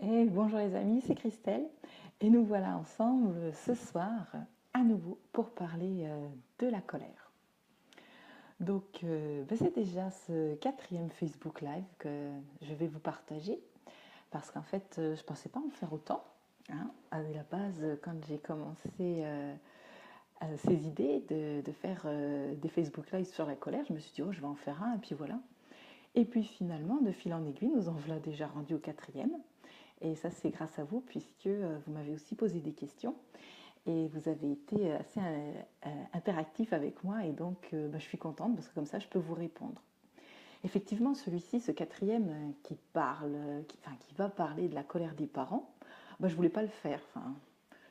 Et bonjour les amis, c'est Christelle et nous voilà ensemble ce soir à nouveau pour parler de la colère. C'est déjà ce quatrième Facebook Live que je vais vous partager parce qu'en fait je ne pensais pas en faire autant. Hein. À la base, quand j'ai commencé ces idées de faire des Facebook Live sur la colère, je me suis dit oh je vais en faire un et puis voilà. Et puis finalement, de fil en aiguille, nous en voilà déjà rendu au quatrième. Et ça, c'est grâce à vous, puisque vous m'avez aussi posé des questions. Et vous avez été assez interactif avec moi. Et donc, je suis contente, parce que comme ça, je peux vous répondre. Effectivement, celui-ci, ce quatrième qui va parler de la colère des parents, je ne voulais pas le faire. Enfin,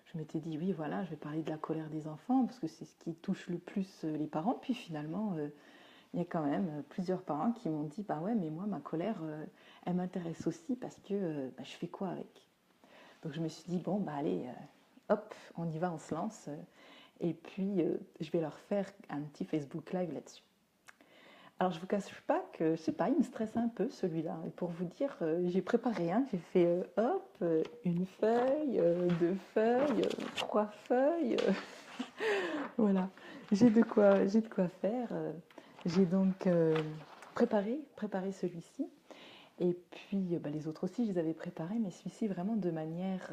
je m'étais dit, oui, voilà, je vais parler de la colère des enfants, parce que c'est ce qui touche le plus les parents. Puis finalement, il y a quand même plusieurs parents qui m'ont dit, bah ouais, mais moi, ma colère, elle m'intéresse aussi parce que je fais quoi avec. Donc je me suis dit, bon, bah allez, hop, on y va, on se lance. Et puis, je vais leur faire un petit Facebook Live là-dessus. Alors, je ne vous cache pas que, je sais pas, il me stresse un peu celui-là. Et pour vous dire, j'ai préparé un, j'ai fait, hop, une feuille, deux feuilles, trois feuilles. Voilà, j'ai de quoi faire. J'ai donc préparé celui-ci. Et puis, les autres aussi, je les avais préparés, mais celui-ci vraiment de manière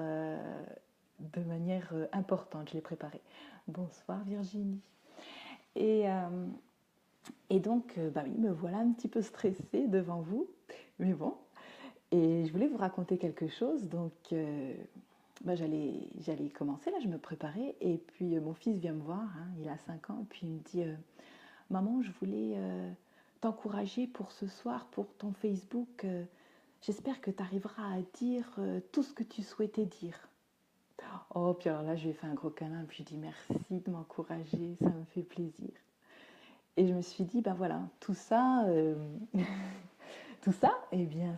importante, je l'ai préparé. Bonsoir Virginie. Et, euh, et donc, oui, me voilà un petit peu stressée devant vous, mais bon. Et je voulais vous raconter quelque chose, donc j'allais commencer, là, je me préparais, et puis mon fils vient me voir, hein, il a 5 ans, et puis il me dit, maman, je voulais t'encourager pour ce soir, pour ton Facebook. J'espère que tu arriveras à dire tout ce que tu souhaitais dire. Oh, puis alors là, je lui ai fait un gros câlin, puis je lui ai dit merci de m'encourager, ça me fait plaisir. Et je me suis dit, ben voilà, tout ça, tout ça, eh bien,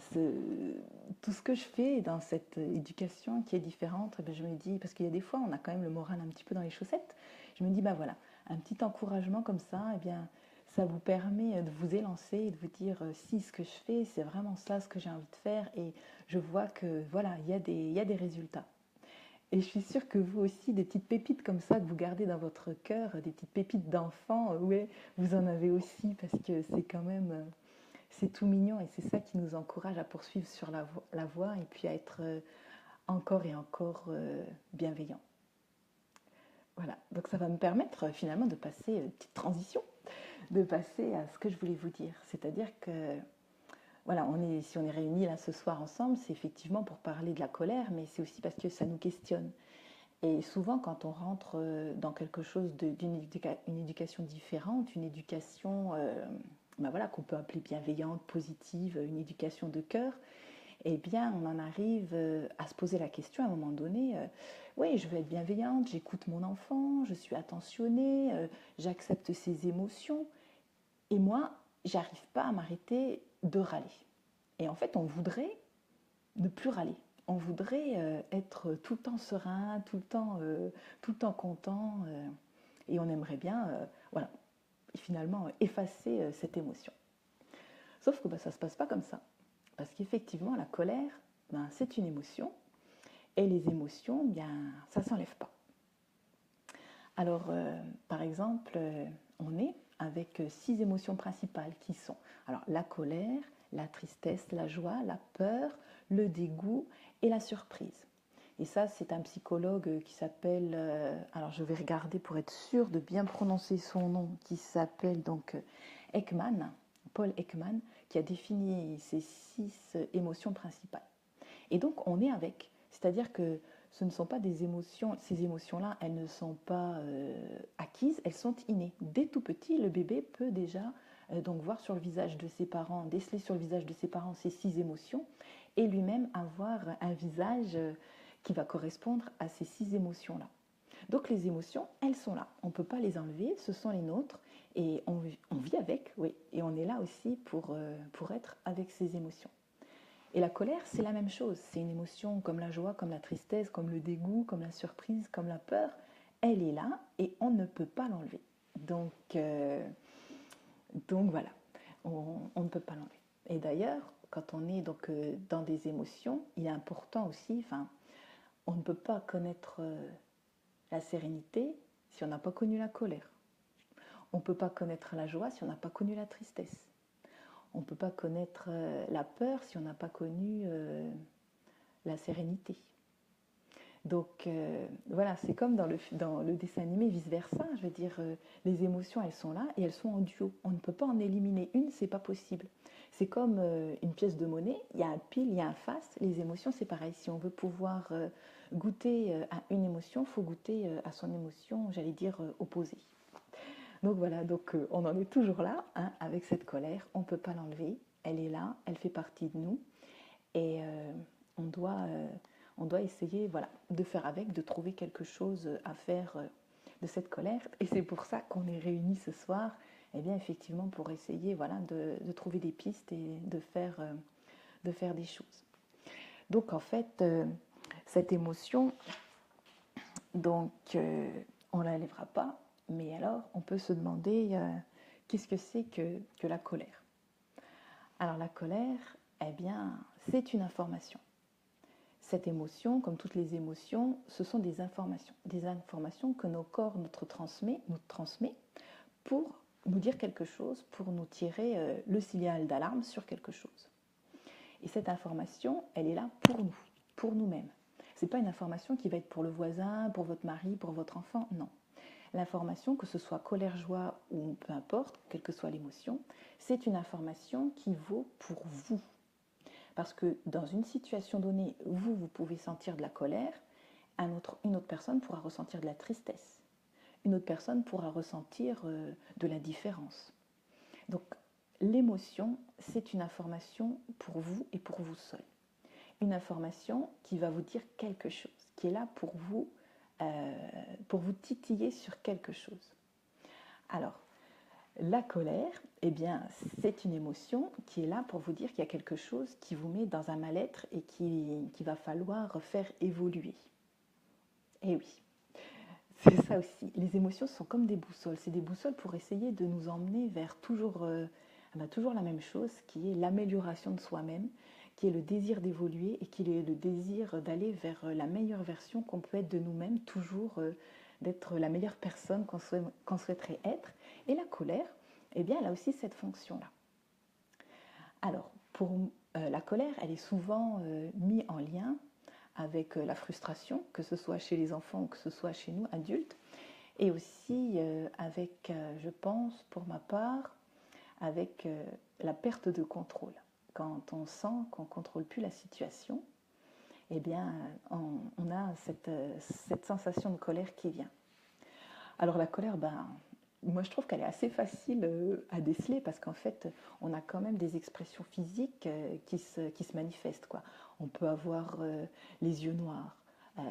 tout ce que je fais dans cette éducation qui est différente, eh bien, je me dis, parce qu'il y a des fois, on a quand même le moral un petit peu dans les chaussettes, je me dis, ben voilà, un petit encouragement comme ça, eh bien, ça vous permet de vous élancer et de vous dire, si ce que je fais, c'est vraiment ça ce que j'ai envie de faire, et je vois que, voilà, il y a des résultats. Et je suis sûre que vous aussi, des petites pépites comme ça que vous gardez dans votre cœur, des petites pépites d'enfant, ouais, vous en avez aussi parce que c'est quand même, c'est tout mignon et c'est ça qui nous encourage à poursuivre sur la voie et puis à être encore et encore bienveillant. Voilà, donc ça va me permettre finalement de passer, une petite transition, de passer à ce que je voulais vous dire. C'est-à-dire que voilà, si on est réunis là ce soir ensemble, c'est effectivement pour parler de la colère, mais c'est aussi parce que ça nous questionne. Et souvent, quand on rentre dans quelque chose une éducation différente, une éducation voilà, qu'on peut appeler bienveillante, positive, une éducation de cœur, eh bien, on en arrive à se poser la question à un moment donné, oui, je veux être bienveillante, j'écoute mon enfant, je suis attentionnée, j'accepte ses émotions, et moi, j'arrive pas à m'arrêter de râler. Et en fait, on voudrait ne plus râler. On voudrait être tout le temps serein, tout le temps content, et on aimerait bien, voilà, finalement effacer cette émotion. Sauf que ça ne se passe pas comme ça, parce qu'effectivement, la colère, c'est une émotion, et les émotions, bien, ça ne s'enlève pas. Alors, par exemple, on est avec 6 émotions principales qui sont alors la colère, la tristesse, la joie, la peur, le dégoût et la surprise. Et ça, c'est un psychologue qui s'appelle, alors je vais regarder pour être sûr de bien prononcer son nom, qui s'appelle donc Ekman, Paul Ekman, qui a défini ces 6 émotions principales. Et donc, on est avec, c'est-à-dire que ce ne sont pas des émotions, ces émotions-là, elles ne sont pas acquises, elles sont innées. Dès tout petit, le bébé peut déjà donc voir sur le visage de ses parents, déceler sur le visage de ses parents ces 6 émotions et lui-même avoir un visage qui va correspondre à ces 6 émotions-là. Donc les émotions, elles sont là. On ne peut pas les enlever, ce sont les nôtres et on vit avec, oui. Et on est là aussi pour être avec ces émotions. Et la colère, c'est la même chose. C'est une émotion comme la joie, comme la tristesse, comme le dégoût, comme la surprise, comme la peur. Elle est là et on ne peut pas l'enlever. Donc voilà, on ne peut pas l'enlever. Et d'ailleurs, quand on est donc dans des émotions, il est important aussi, enfin, on ne peut pas connaître la sérénité si on n'a pas connu la colère. On ne peut pas connaître la joie si on n'a pas connu la tristesse. On ne peut pas connaître la peur si on n'a pas connu la sérénité. Donc voilà, c'est comme dans le dessin animé vice-versa, je veux dire, les émotions, elles sont là et elles sont en duo. On ne peut pas en éliminer une, c'est pas possible. C'est comme une pièce de monnaie, il y a un pile, il y a un face, les émotions, c'est pareil. Si on veut pouvoir goûter à une émotion, il faut goûter à son émotion, j'allais dire, opposée. Donc voilà, donc on en est toujours là, hein, avec cette colère, on ne peut pas l'enlever, elle est là, elle fait partie de nous, et on doit essayer, voilà, de faire avec, de trouver quelque chose à faire de cette colère. Et c'est pour ça qu'on est réunis ce soir, et bien effectivement pour essayer, voilà, de trouver des pistes et de faire des choses. Donc en fait, cette émotion, donc on ne la lèvera pas, mais alors on peut se demander qu'est-ce que c'est que la colère. Alors la colère, eh bien, c'est une information. Cette émotion, comme toutes les émotions, ce sont des informations que nos corps nous transmet pour nous dire quelque chose, pour nous tirer le signal d'alarme sur quelque chose. Et cette information, elle est là pour nous-mêmes. Ce n'est pas une information qui va être pour le voisin, pour votre mari, pour votre enfant, non. L'information, que ce soit colère, joie ou peu importe, quelle que soit l'émotion, c'est une information qui vaut pour vous. Parce que dans une situation donnée, vous pouvez sentir de la colère, une autre personne pourra ressentir de la tristesse. Une autre personne pourra ressentir de l'indifférence. Donc l'émotion, c'est une information pour vous et pour vous seul. Une information qui va vous dire quelque chose, qui est là pour vous titiller sur quelque chose. Alors, la colère, eh bien, c'est une émotion qui est là pour vous dire qu'il y a quelque chose qui vous met dans un mal-être et qu'il va falloir faire évoluer. Eh oui, c'est ça aussi. Les émotions sont comme des boussoles. C'est des boussoles pour essayer de nous emmener vers toujours la même chose, qui est l'amélioration de soi-même, qui est le désir d'évoluer et qui est le désir d'aller vers la meilleure version qu'on peut être de nous-mêmes, toujours d'être la meilleure personne qu'on souhaiterait être. Et la colère, eh bien, elle a aussi cette fonction-là. Alors, pour la colère, elle est souvent mise en lien avec la frustration, que ce soit chez les enfants ou que ce soit chez nous, adultes, et aussi avec, je pense, pour ma part, avec la perte de contrôle. Quand on sent qu'on ne contrôle plus la situation, eh bien, on a cette sensation de colère qui vient. Alors la colère, moi je trouve qu'elle est assez facile à déceler parce qu'en fait, on a quand même des expressions physiques qui se manifestent, quoi. On peut avoir les yeux noirs,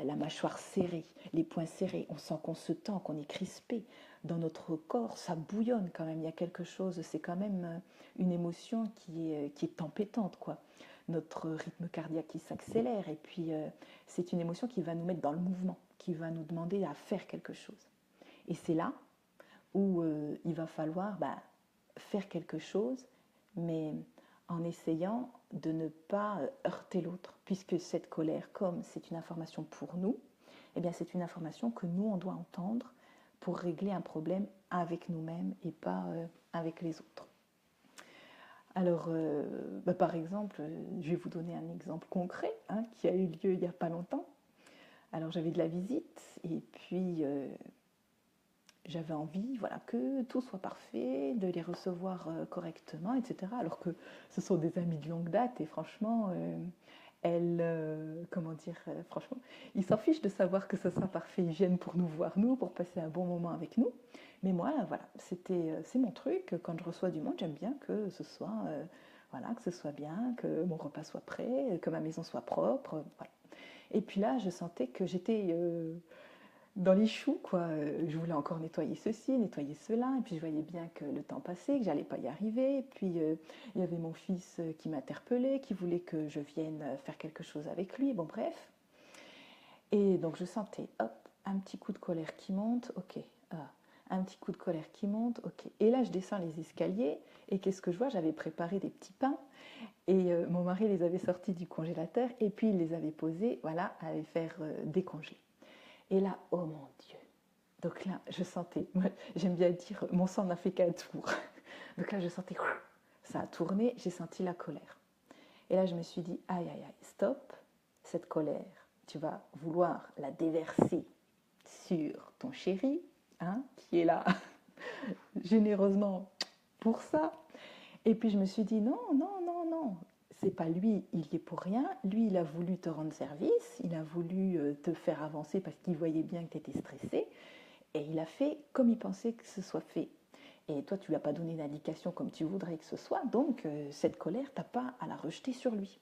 la mâchoire serrée, les poings serrés, on sent qu'on se tend, qu'on est crispé. Dans notre corps, ça bouillonne quand même, il y a quelque chose, c'est quand même une émotion qui est tempétante, quoi. Notre rythme cardiaque qui s'accélère et puis c'est une émotion qui va nous mettre dans le mouvement, qui va nous demander à faire quelque chose. Et c'est là où il va falloir faire quelque chose, mais en essayant de ne pas heurter l'autre, puisque cette colère, comme c'est une information pour nous, eh bien c'est une information que nous, on doit entendre pour régler un problème avec nous-mêmes et pas avec les autres. Alors, par exemple, je vais vous donner un exemple concret qui a eu lieu il n'y a pas longtemps. Alors, j'avais de la visite et puis j'avais envie, voilà, que tout soit parfait, de les recevoir correctement, etc. Alors que ce sont des amis de longue date et franchement, franchement, ils s'en fichent de savoir que ce soit parfait. Ils viennent pour nous voir, nous, pour passer un bon moment avec nous. Mais moi, voilà, c'est mon truc. Quand je reçois du monde, j'aime bien que ce soit, que ce soit bien, que mon repas soit prêt, que ma maison soit propre. Voilà. Et puis là, je sentais que j'étais dans les choux, quoi. Je voulais encore nettoyer ceci, nettoyer cela, et puis je voyais bien que le temps passait, que j'allais pas y arriver. Et puis il y avait mon fils qui m'interpellait, qui voulait que je vienne faire quelque chose avec lui. Bon, bref. Et donc je sentais, hop, un petit coup de colère qui monte. Ok, un petit coup de colère qui monte, ok. Et là, je descends les escaliers, et qu'est-ce que je vois? J'avais préparé des petits pains, et mon mari les avait sortis du congélateur, et puis il les avait posés, voilà, à les faire décongeler. Et là, oh mon Dieu! Donc là, je sentais, j'aime bien dire, mon sang n'a fait qu'un tour. Donc là, je sentais, ça a tourné, j'ai senti la colère. Et là, je me suis dit, aïe, aïe, aïe, stop, cette colère, tu vas vouloir la déverser sur ton chéri, hein, qui est là généreusement pour ça. Et puis je me suis dit, non, non, non, non, c'est pas lui, il y est pour rien. Lui, il a voulu te rendre service, il a voulu te faire avancer parce qu'il voyait bien que tu étais stressé. Et il a fait comme il pensait que ce soit fait. Et toi, tu lui as pas donné d'indication comme tu voudrais que ce soit, donc cette colère, tu n'as pas à la rejeter sur lui.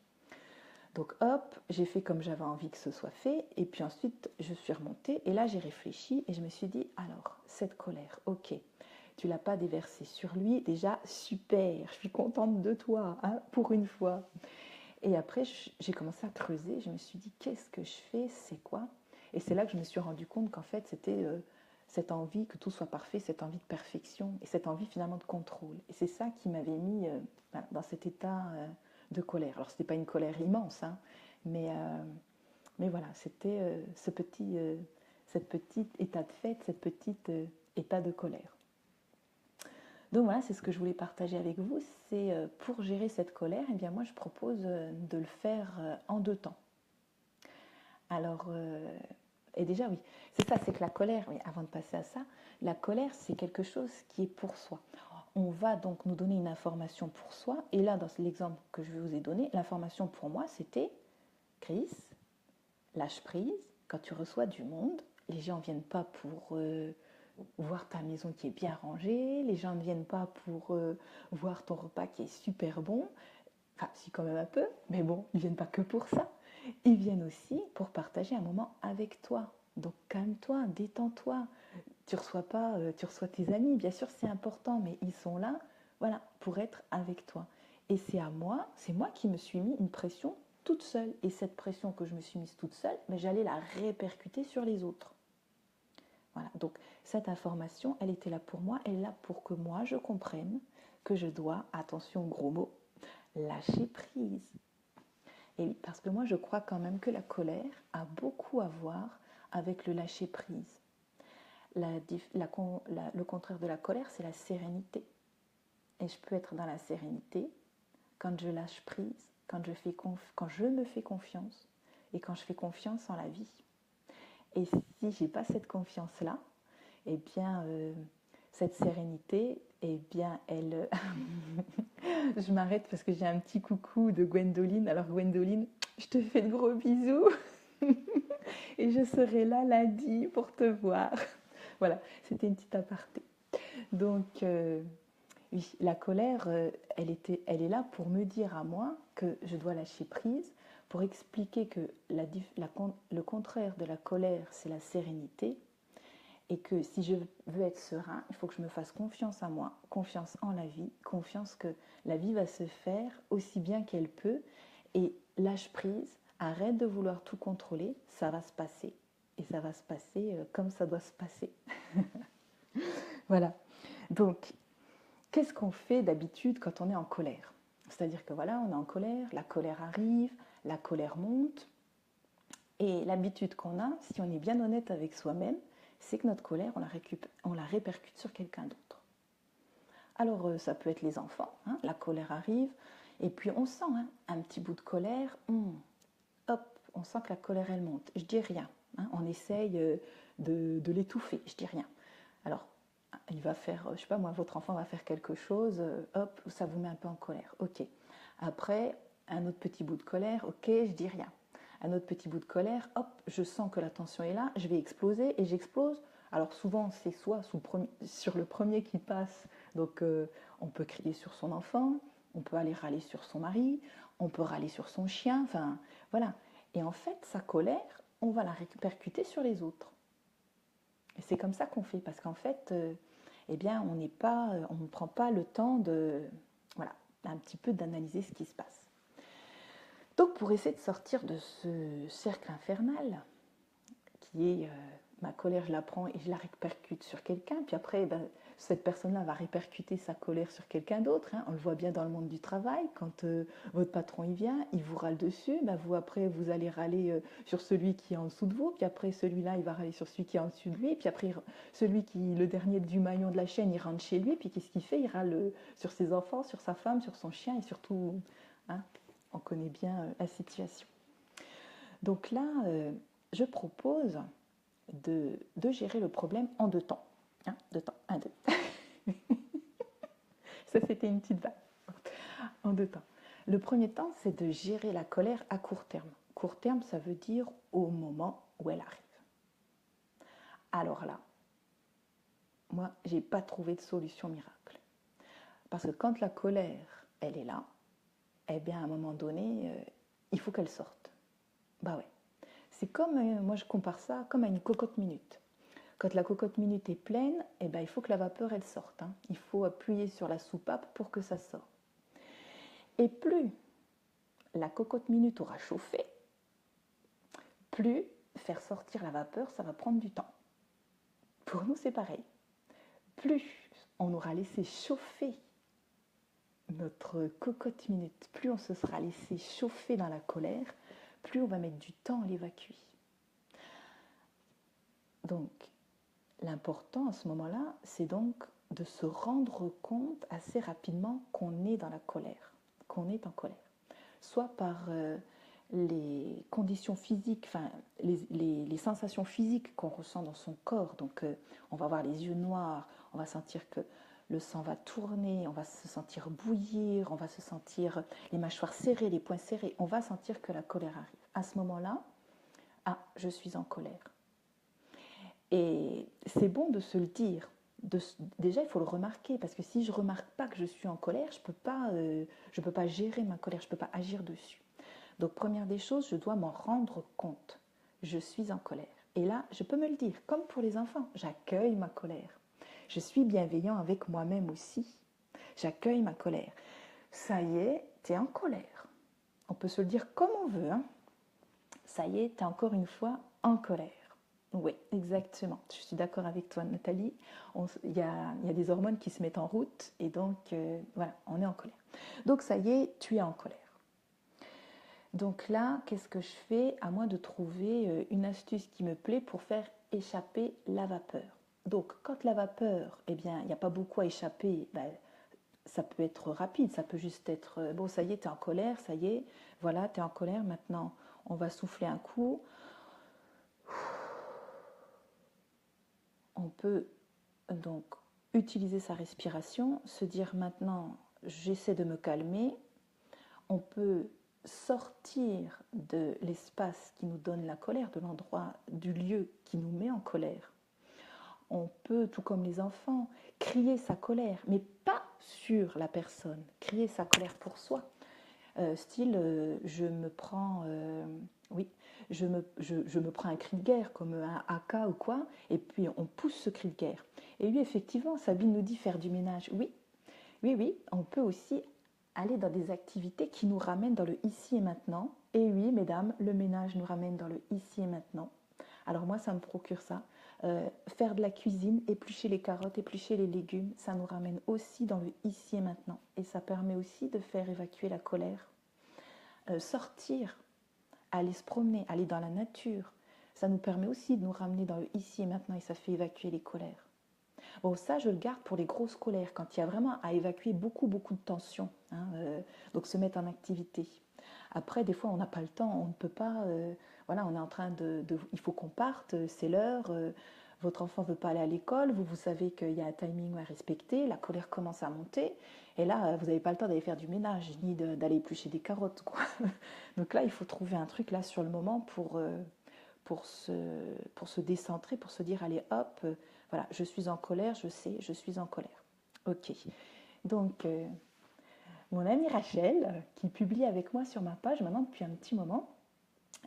Donc hop, j'ai fait comme j'avais envie que ce soit fait, et puis ensuite je suis remontée, et là j'ai réfléchi, et je me suis dit, alors, cette colère, ok, tu l'as pas déversée sur lui, déjà super, je suis contente de toi, hein, pour une fois. Et après, j'ai commencé à creuser, je me suis dit, qu'est-ce que je fais, c'est quoi? Et c'est là que je me suis rendu compte qu'en fait, c'était cette envie que tout soit parfait, cette envie de perfection, et cette envie finalement de contrôle. Et c'est ça qui m'avait mis dans cet état de colère. Alors, ce n'était pas une colère immense, hein, mais voilà, c'était cette petite état de fait, cette petite état de colère. Donc voilà, c'est ce que je voulais partager avec vous. C'est pour gérer cette colère, eh bien moi je propose de le faire en 2 temps. Alors, et déjà oui, c'est ça, c'est que la colère, oui, avant de passer à ça, la colère c'est quelque chose qui est pour soi. On va donc nous donner une information pour soi, et là dans l'exemple que je vous ai donné, l'information pour moi c'était, Chris, lâche prise, quand tu reçois du monde, les gens ne viennent pas pour voir ta maison qui est bien rangée, les gens ne viennent pas pour voir ton repas qui est super bon, enfin si quand même un peu, mais bon, ils ne viennent pas que pour ça, ils viennent aussi pour partager un moment avec toi. Donc calme-toi, détends-toi, tu reçois pas, tu reçois tes amis, bien sûr c'est important, mais ils sont là, voilà, pour être avec toi. Et c'est moi qui me suis mis une pression toute seule, et cette pression que je me suis mise toute seule, mais j'allais la répercuter sur les autres. Voilà, donc cette information, elle était là pour moi, elle est là pour que moi je comprenne que je dois, attention gros mot, lâcher prise. Et oui, parce que moi je crois quand même que la colère a beaucoup à voir avec le lâcher prise. Le contraire de la colère, c'est la sérénité. Et je peux être dans la sérénité quand je lâche prise, quand je me fais confiance et quand je fais confiance en la vie. Et si j'ai pas cette confiance-là, eh bien, cette sérénité, eh bien, elle... Je m'arrête parce que j'ai un petit coucou de Gwendoline. Alors Gwendoline, je te fais de gros bisous. Et je serai là lundi pour te voir. Voilà, c'était une petite aparté. Donc, oui, la colère, elle est là pour me dire à moi que je dois lâcher prise, pour expliquer que le contraire de la colère, c'est la sérénité, et que si je veux être serein, il faut que je me fasse confiance à moi, confiance en la vie, confiance que la vie va se faire aussi bien qu'elle peut, et lâche prise, arrête de vouloir tout contrôler, ça va se passer, et ça va se passer comme ça doit se passer. Voilà, donc qu'est-ce qu'on fait d'habitude quand on est en colère? C'est-à-dire que voilà, on est en colère, la colère arrive, la colère monte, et l'habitude qu'on a, si on est bien honnête avec soi-même, c'est que notre colère, on la répercute sur quelqu'un d'autre. Alors ça peut être les enfants, hein, la colère arrive, et puis on sent un petit bout de colère, hop, on sent que la colère elle monte, je dis rien, hein, on essaye de l'étouffer, je dis rien. Alors il va faire, je sais pas moi, votre enfant va faire quelque chose, hop, ça vous met un peu en colère, ok. Après, un autre petit bout de colère, ok, je dis rien. Un autre petit bout de colère, hop, je sens que la tension est là, je vais exploser, et j'explose. Alors souvent, c'est soit sur le premier qui passe, donc on peut crier sur son enfant, on peut aller râler sur son mari, on peut râler sur son chien, enfin voilà. Et en fait, sa colère, on va la répercuter sur les autres. Et c'est comme ça qu'on fait, parce qu'en fait, eh bien, on ne prend pas le temps voilà, un petit peu d'analyser ce qui se passe. Donc, pour essayer de sortir de ce cercle infernal, qui est ma colère, je la prends et je la répercute sur quelqu'un. Puis après, ben, cette personne-là va répercuter sa colère sur quelqu'un d'autre. Hein. On le voit bien dans le monde du travail. Quand votre patron il vient, il vous râle dessus. Ben, vous, après, vous allez râler sur celui qui est en dessous de vous. Puis après, celui-là, il va râler sur celui qui est en dessous de lui. Puis après, celui qui, le dernier du maillon de la chaîne, il rentre chez lui. Puis qu'est-ce qu'il fait? Il râle sur ses enfants, sur sa femme, sur son chien et surtout, hein, on connaît bien la situation. Donc là, je propose de gérer le problème en 2 temps. Hein, 2 temps, 1, 2. Ça, c'était une petite vague. En 2 temps. Le premier temps, c'est de gérer la colère à court terme. Court terme, ça veut dire au moment où elle arrive. Alors là, moi, je n'ai pas trouvé de solution miracle. Parce que quand la colère, elle est là, eh bien, à un moment donné, il faut qu'elle sorte. Bah ouais. C'est comme, moi je compare ça comme à une cocotte minute. Quand la cocotte minute est pleine, eh ben, il faut que la vapeur elle sorte. Hein. Il faut appuyer sur la soupape pour que ça sorte. Et plus la cocotte minute aura chauffé, plus faire sortir la vapeur, ça va prendre du temps. Pour nous, c'est pareil. Plus on aura laissé chauffer notre cocotte minute, plus on se sera laissé chauffer dans la colère, plus on va mettre du temps à l'évacuer. Donc, l'important à ce moment-là, c'est donc de se rendre compte assez rapidement qu'on est dans la colère, qu'on est en colère. Soit par les conditions physiques, enfin les sensations physiques qu'on ressent dans son corps. Donc on va avoir les yeux noirs, on va sentir que le sang va tourner, on va se sentir bouillir, on va se sentir les mâchoires serrées, les poings serrés, on va sentir que la colère arrive. À ce moment-là, ah, je suis en colère. Et c'est bon de se le dire. Déjà, il faut le remarquer, parce que si je ne remarque pas que je suis en colère, je ne peux pas gérer ma colère, je ne peux pas agir dessus. Donc, première des choses, je dois m'en rendre compte. Je suis en colère. Et là, je peux me le dire, comme pour les enfants, j'accueille ma colère. Je suis bienveillant avec moi-même aussi. J'accueille ma colère. Ça y est, tu es en colère. On peut se le dire comme on veut. Hein. Ça y est, tu es encore une fois en colère. Oui, exactement. Je suis d'accord avec toi, Nathalie. Il y a des hormones qui se mettent en route et donc, voilà, on est en colère. Donc, ça y est, tu es en colère. Donc là, qu'est-ce que je fais? À moi de trouver une astuce qui me plaît pour faire échapper la vapeur. Donc, quand la vapeur, eh bien, il n'y a pas beaucoup à échapper, ben, ça peut être rapide, ça peut juste être, bon, ça y est, tu es en colère, ça y est, voilà, tu es en colère, maintenant, on va souffler un coup. On peut donc utiliser sa respiration, se dire maintenant j'essaie de me calmer. On peut sortir de l'espace qui nous donne la colère, de l'endroit, du lieu qui nous met en colère. On peut, tout comme les enfants, crier sa colère, mais pas sur la personne, crier sa colère pour soi. Je me prends, oui, je me prends un cri de guerre comme un AK ou quoi, et puis on pousse ce cri de guerre. Et oui, effectivement, Sabine nous dit faire du ménage. Oui, oui, oui, on peut aussi aller dans des activités qui nous ramènent dans le ici et maintenant. Et oui, mesdames, le ménage nous ramène dans le ici et maintenant. Alors moi, ça me procure ça. Faire de la cuisine, éplucher les carottes, éplucher les légumes, ça nous ramène aussi dans le ici et maintenant. Et ça permet aussi de faire évacuer la colère. Sortir, aller se promener, aller dans la nature, ça nous permet aussi de nous ramener dans le ici et maintenant et ça fait évacuer les colères. Bon, ça, je le garde pour les grosses colères, quand il y a vraiment à évacuer beaucoup, beaucoup de tension. Hein, donc, se mettre en activité. Après, des fois, on n'a pas le temps, on ne peut pas. Voilà, on est en train il faut qu'on parte, c'est l'heure. Votre enfant ne veut pas aller à l'école, vous savez qu'il y a un timing à respecter, la colère commence à monter, et là, vous n'avez pas le temps d'aller faire du ménage, ni d'aller éplucher des carottes, quoi. Donc là, il faut trouver un truc là sur le moment pour se décentrer, pour se dire, allez, hop, voilà, je suis en colère, je sais, je suis en colère. Ok. Donc, mon amie Rachel, qui publie avec moi sur ma page maintenant depuis un petit moment,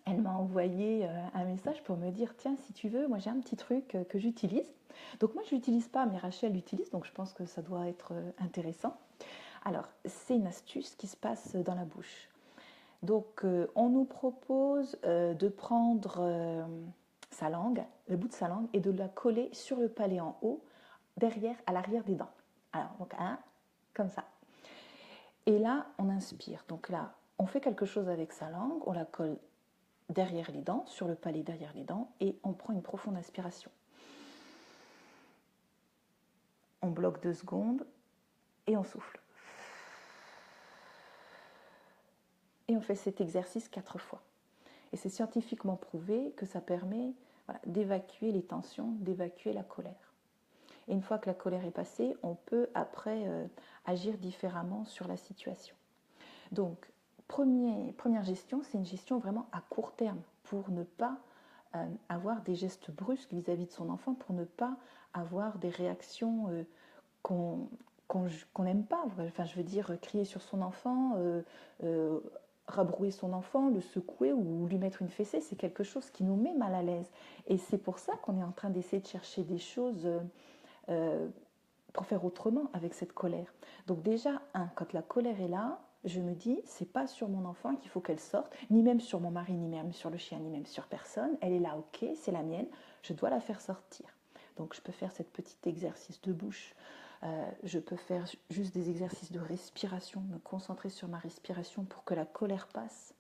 elle m'a envoyé un message pour me dire, tiens, si tu veux, moi j'ai un petit truc que j'utilise. Donc moi je ne l'utilise pas, mais Rachel l'utilise, donc je pense que ça doit être intéressant. Alors, c'est une astuce qui se passe dans la bouche. Donc, on nous propose de prendre sa langue, le bout de sa langue, et de la coller sur le palais en haut, derrière, à l'arrière des dents. Alors, donc, comme ça. Et là, on inspire. Donc là, on fait quelque chose avec sa langue, on la colle derrière les dents, sur le palais derrière les dents, et on prend une profonde inspiration. On bloque 2 secondes et on souffle. Et on fait cet exercice 4 fois. Et c'est scientifiquement prouvé que ça permet d'évacuer les tensions, d'évacuer la colère. Et une fois que la colère est passée, on peut après agir différemment sur la situation. Donc, première gestion, c'est une gestion vraiment à court terme pour ne pas avoir des gestes brusques vis-à-vis de son enfant, pour ne pas avoir des réactions qu'on n'aime pas. Enfin, je veux dire, crier sur son enfant, rabrouer son enfant, le secouer ou lui mettre une fessée, c'est quelque chose qui nous met mal à l'aise. Et c'est pour ça qu'on est en train d'essayer de chercher des choses pour faire autrement avec cette colère. Donc déjà, quand la colère est là, je me dis, c'est pas sur mon enfant qu'il faut qu'elle sorte, ni même sur mon mari, ni même sur le chien, ni même sur personne. Elle est là, ok, c'est la mienne, je dois la faire sortir. Donc je peux faire cette petite exercice de bouche, je peux faire juste des exercices de respiration, me concentrer sur ma respiration pour que la colère passe.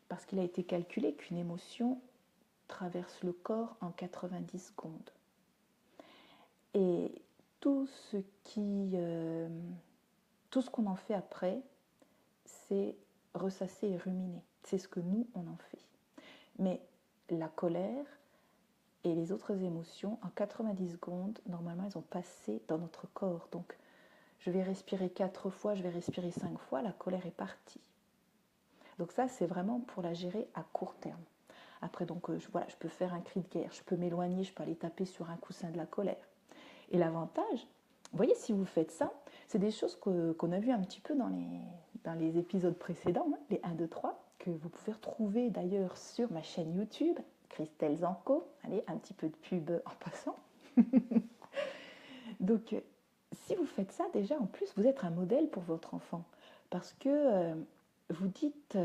Parce qu'il a été calculé qu'une émotion traverse le corps en 90 secondes. Et tout ce qu'on en fait après, c'est ressasser et ruminer. C'est ce que nous, on en fait. Mais la colère et les autres émotions, en 90 secondes, normalement, elles ont passé dans notre corps. Donc, je vais respirer 4 fois, je vais respirer 5 fois, la colère est partie. Donc ça, c'est vraiment pour la gérer à court terme. Après, donc, je peux faire un cri de guerre, je peux m'éloigner, je peux aller taper sur un coussin de la colère. Et l'avantage, vous voyez, si vous faites ça, c'est des choses qu'on a vues un petit peu dans les épisodes précédents, les 1, 2, 3, que vous pouvez retrouver d'ailleurs sur ma chaîne YouTube, Christelle Zanco. Allez, un petit peu de pub en passant. Donc, si vous faites ça, déjà, en plus, vous êtes un modèle pour votre enfant. Parce que vous dites,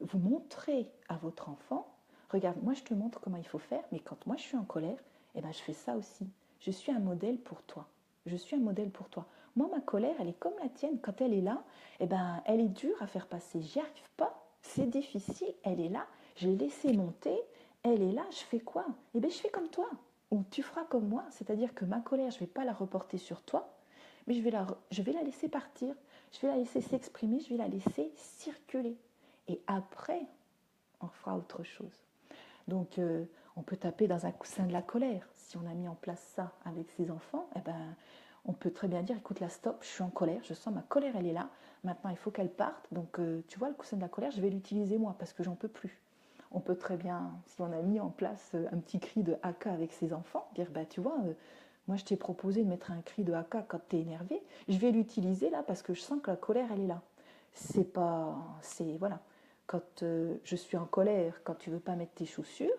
vous montrez à votre enfant, regarde, moi je te montre comment il faut faire, mais quand moi je suis en colère, eh ben, je fais ça aussi. Je suis un modèle pour toi. Je suis un modèle pour toi. Moi, ma colère, elle est comme la tienne. Quand elle est là, eh ben, elle est dure à faire passer. J'y arrive pas. C'est difficile. Elle est là. Je l'ai laissée monter. Elle est là. Je fais quoi? Eh bien, je fais comme toi. Ou tu feras comme moi. C'est-à-dire que ma colère, je ne vais pas la reporter sur toi, mais je vais la laisser partir. Je vais la laisser s'exprimer. Je vais la laisser circuler. Et après, on fera autre chose. Donc, on peut taper dans un coussin de la colère. Si on a mis en place ça avec ses enfants, eh ben, on peut très bien dire, écoute, là, stop, je suis en colère, je sens ma colère, elle est là. Maintenant, il faut qu'elle parte. Donc, tu vois, le coussin de la colère, je vais l'utiliser moi parce que j'en peux plus. On peut très bien, si on a mis en place un petit cri de haka avec ses enfants, dire, bah, tu vois, moi, je t'ai proposé de mettre un cri de haka quand tu es énervé. Je vais l'utiliser là parce que je sens que la colère, elle est là. Voilà. Quand je suis en colère, quand tu ne veux pas mettre tes chaussures,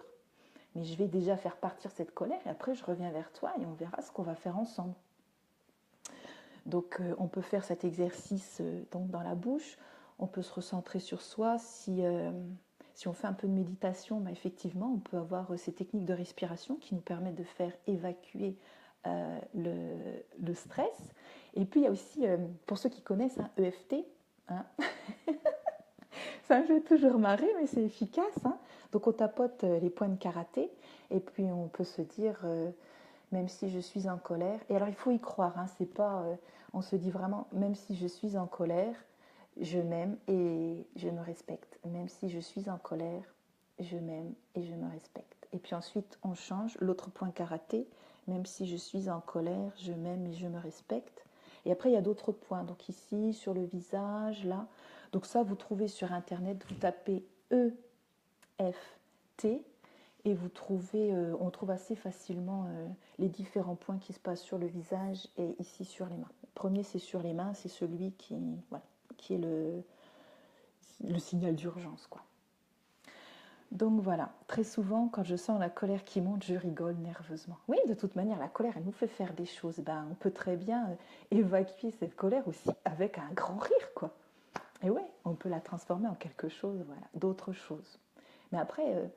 mais je vais déjà faire partir cette colère et après je reviens vers toi et on verra ce qu'on va faire ensemble. Donc on peut faire cet exercice donc dans la bouche, on peut se recentrer sur soi. Si on fait un peu de méditation, bah, effectivement, on peut avoir ces techniques de respiration qui nous permettent de faire évacuer le stress. Et puis il y a aussi, pour ceux qui connaissent, EFT, hein. Ça me fait toujours marrer, mais c'est efficace. Hein. Donc on tapote les points de karaté et puis on peut se dire, même si je suis en colère, et alors il faut y croire, hein, c'est pas, on se dit vraiment, même si je suis en colère, je m'aime et je me respecte. Même si je suis en colère, je m'aime et je me respecte. Et puis ensuite on change, l'autre point karaté, même si je suis en colère, je m'aime et je me respecte. Et après il y a d'autres points, donc ici sur le visage, là. Donc ça, vous trouvez sur Internet, vous tapez EFT et vous trouvez, on trouve assez facilement les différents points qui se passent sur le visage et ici sur les mains. Le premier, c'est sur les mains, c'est celui qui est le signal d'urgence, quoi. Donc voilà, très souvent, quand je sens la colère qui monte, je rigole nerveusement. Oui, de toute manière, la colère, elle nous fait faire des choses. Ben, on peut très bien évacuer cette colère aussi avec un grand rire, quoi. Et ouais, on peut la transformer en quelque chose, voilà, d'autre chose. Mais après,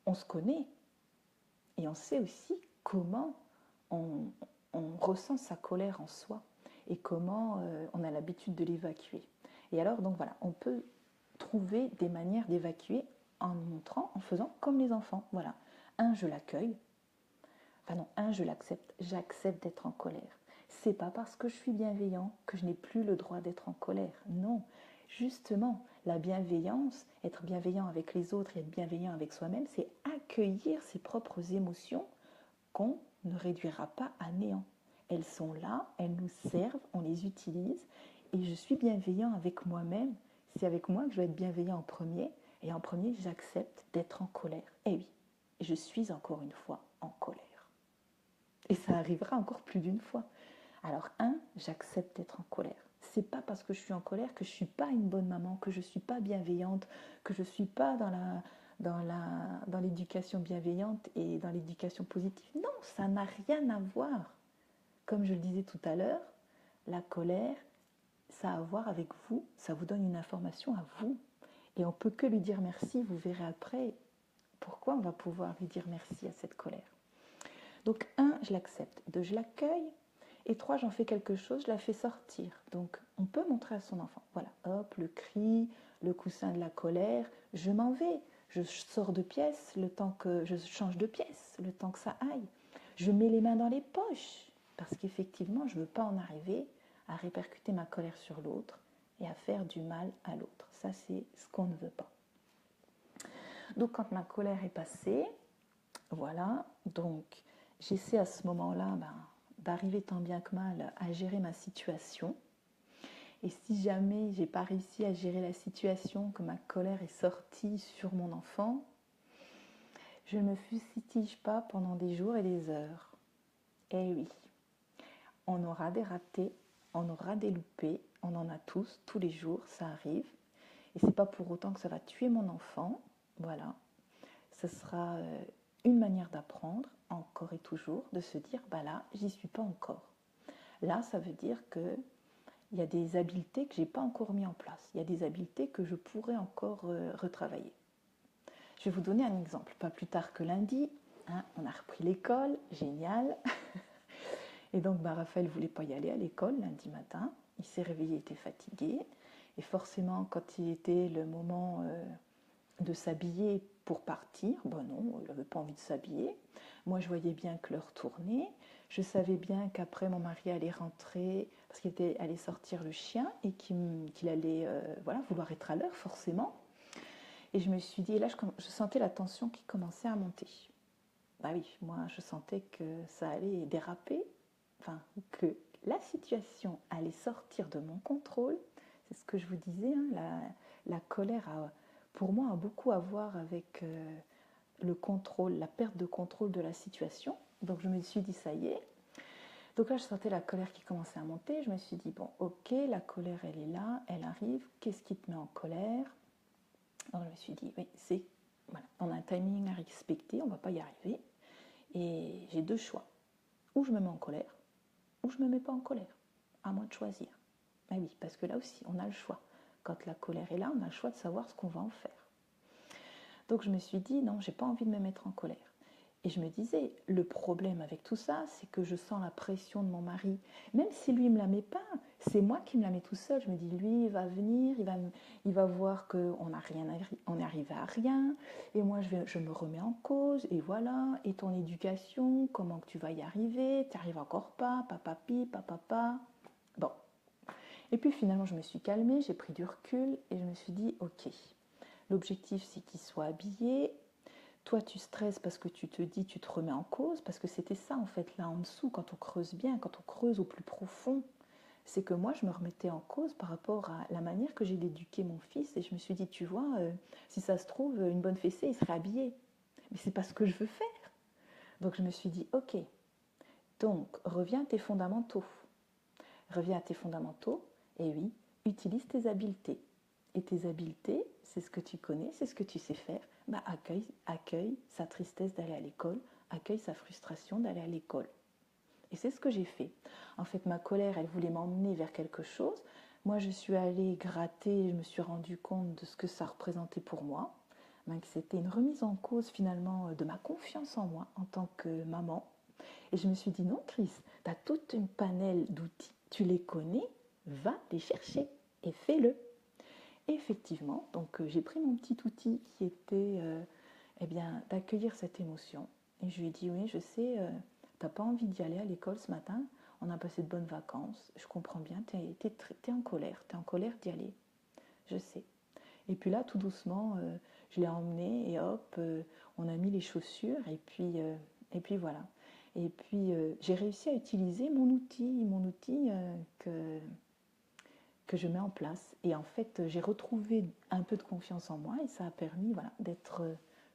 on se connaît et on sait aussi comment on ressent sa colère en soi et comment on a l'habitude de l'évacuer. Et alors, donc voilà, on peut trouver des manières d'évacuer en montrant, en faisant comme les enfants. Voilà, je l'accueille. Enfin non, je l'accepte. J'accepte d'être en colère. C'est pas parce que je suis bienveillant que je n'ai plus le droit d'être en colère. Non, justement, la bienveillance, être bienveillant avec les autres et être bienveillant avec soi-même, c'est accueillir ses propres émotions qu'on ne réduira pas à néant. Elles sont là, elles nous servent, on les utilise et je suis bienveillant avec moi-même. C'est avec moi que je vais être bienveillant en premier et en premier, j'accepte d'être en colère. Et oui, je suis encore une fois en colère. Et ça arrivera encore plus d'une fois. Alors, j'accepte d'être en colère. C'est pas parce que je suis en colère que je suis pas une bonne maman, que je suis pas bienveillante, que je suis pas dans l'éducation bienveillante et dans l'éducation positive. Non, ça n'a rien à voir. Comme je le disais tout à l'heure, la colère, ça a à voir avec vous, ça vous donne une information à vous. Et on peut que lui dire merci, vous verrez après pourquoi on va pouvoir lui dire merci à cette colère. Donc je l'accepte. 2, je l'accueille. Et 3, j'en fais quelque chose, je la fais sortir. Donc on peut montrer à son enfant. Voilà, hop, le cri, le coussin de la colère, je m'en vais. Je sors de pièce le temps que je change de pièce, le temps que ça aille. Je mets les mains dans les poches parce qu'effectivement, je ne veux pas en arriver à répercuter ma colère sur l'autre et à faire du mal à l'autre. Ça, c'est ce qu'on ne veut pas. Donc quand ma colère est passée, voilà, donc j'essaie à ce moment-là d'arriver tant bien que mal à gérer ma situation. Et si jamais j'ai pas réussi à gérer la situation, que ma colère est sortie sur mon enfant, je ne me fustige pas pendant des jours et des heures. Eh oui, on aura des ratés, on aura des loupés, on en a tous les jours, ça arrive. Et c'est pas pour autant que ça va tuer mon enfant, voilà. Ce sera une manière d'apprendre, encore et toujours, de se dire, là, j'y suis pas encore. Là, ça veut dire que il y a des habiletés que j'ai pas encore mis en place. Il y a des habiletés que je pourrais encore retravailler. Je vais vous donner un exemple. Pas plus tard que lundi, on a repris l'école, génial. Et donc, Raphaël ne voulait pas y aller à l'école lundi matin. Il s'est réveillé, il était fatigué. Et forcément, quand il était le moment de s'habiller pour partir, non, il n'avait pas envie de s'habiller. Moi, je voyais bien que l'heure tournait. Je savais bien qu'après, mon mari allait rentrer parce qu'il allait sortir le chien et qu'il allait vouloir être à l'heure, forcément. Et je me suis dit, et là, je sentais la tension qui commençait à monter. Oui, moi, je sentais que ça allait déraper, que la situation allait sortir de mon contrôle. C'est ce que je vous disais, la colère pour moi a beaucoup à voir avec le contrôle, la perte de contrôle de la situation. Donc je me suis dit, ça y est. Donc là, je sentais la colère qui commençait à monter. Je me suis dit, ok, la colère, elle est là, elle arrive. Qu'est-ce qui te met en colère? Donc je me suis dit, oui, on a un timing à respecter, on ne va pas y arriver. Et j'ai 2 choix. Ou je me mets en colère, ou je ne me mets pas en colère. À moi de choisir. Oui, parce que là aussi, on a le choix. Quand la colère est là, on a le choix de savoir ce qu'on va en faire. Donc je me suis dit, non, j'ai pas envie de me mettre en colère. Et je me disais, le problème avec tout ça, c'est que je sens la pression de mon mari. Même si lui ne me la met pas, c'est moi qui me la mets tout seul. Je me dis, lui, il va venir, il va voir qu'on n'est arrivé à rien. Et moi, je me remets en cause. Et voilà, et ton éducation, comment que tu vas y arriver? Tu n'y arrives encore pas, papapi, papapa. Bon. Et puis finalement, je me suis calmée, j'ai pris du recul et je me suis dit, ok, l'objectif, c'est qu'il soit habillé. Toi, tu stresses parce que tu te dis, tu te remets en cause, parce que c'était ça, en fait, là en dessous, quand on creuse bien, quand on creuse au plus profond, c'est que moi, je me remettais en cause par rapport à la manière que j'ai d'éduquer mon fils, et je me suis dit, tu vois, si ça se trouve, une bonne fessée, il serait habillé. Mais c'est pas ce que je veux faire. Donc je me suis dit, ok, donc reviens à tes fondamentaux. Reviens à tes fondamentaux, et oui, utilise tes habiletés. Et tes habiletés, c'est ce que tu connais, c'est ce que tu sais faire. Accueille sa tristesse d'aller à l'école, accueille sa frustration d'aller à l'école. Et c'est ce que j'ai fait. En fait, ma colère, elle voulait m'emmener vers quelque chose. Moi, je suis allée gratter, je me suis rendu compte de ce que ça représentait pour moi. Donc, c'était une remise en cause finalement de ma confiance en moi en tant que maman. Et je me suis dit, non Chris, tu as toute une panel d'outils, tu les connais, va les chercher et fais-le. Et effectivement, donc j'ai pris mon petit outil qui était eh bien, d'accueillir cette émotion. Et je lui ai dit, oui, je sais, tu n'as pas envie d'y aller à l'école ce matin, on a passé de bonnes vacances, je comprends bien, tu es en colère d'y aller, je sais. Et puis là, tout doucement, je l'ai emmené et hop, on a mis les chaussures et puis voilà. Et puis j'ai réussi à utiliser mon outil que je mets en place. Et en fait, j'ai retrouvé un peu de confiance en moi et ça a permis voilà, d'être,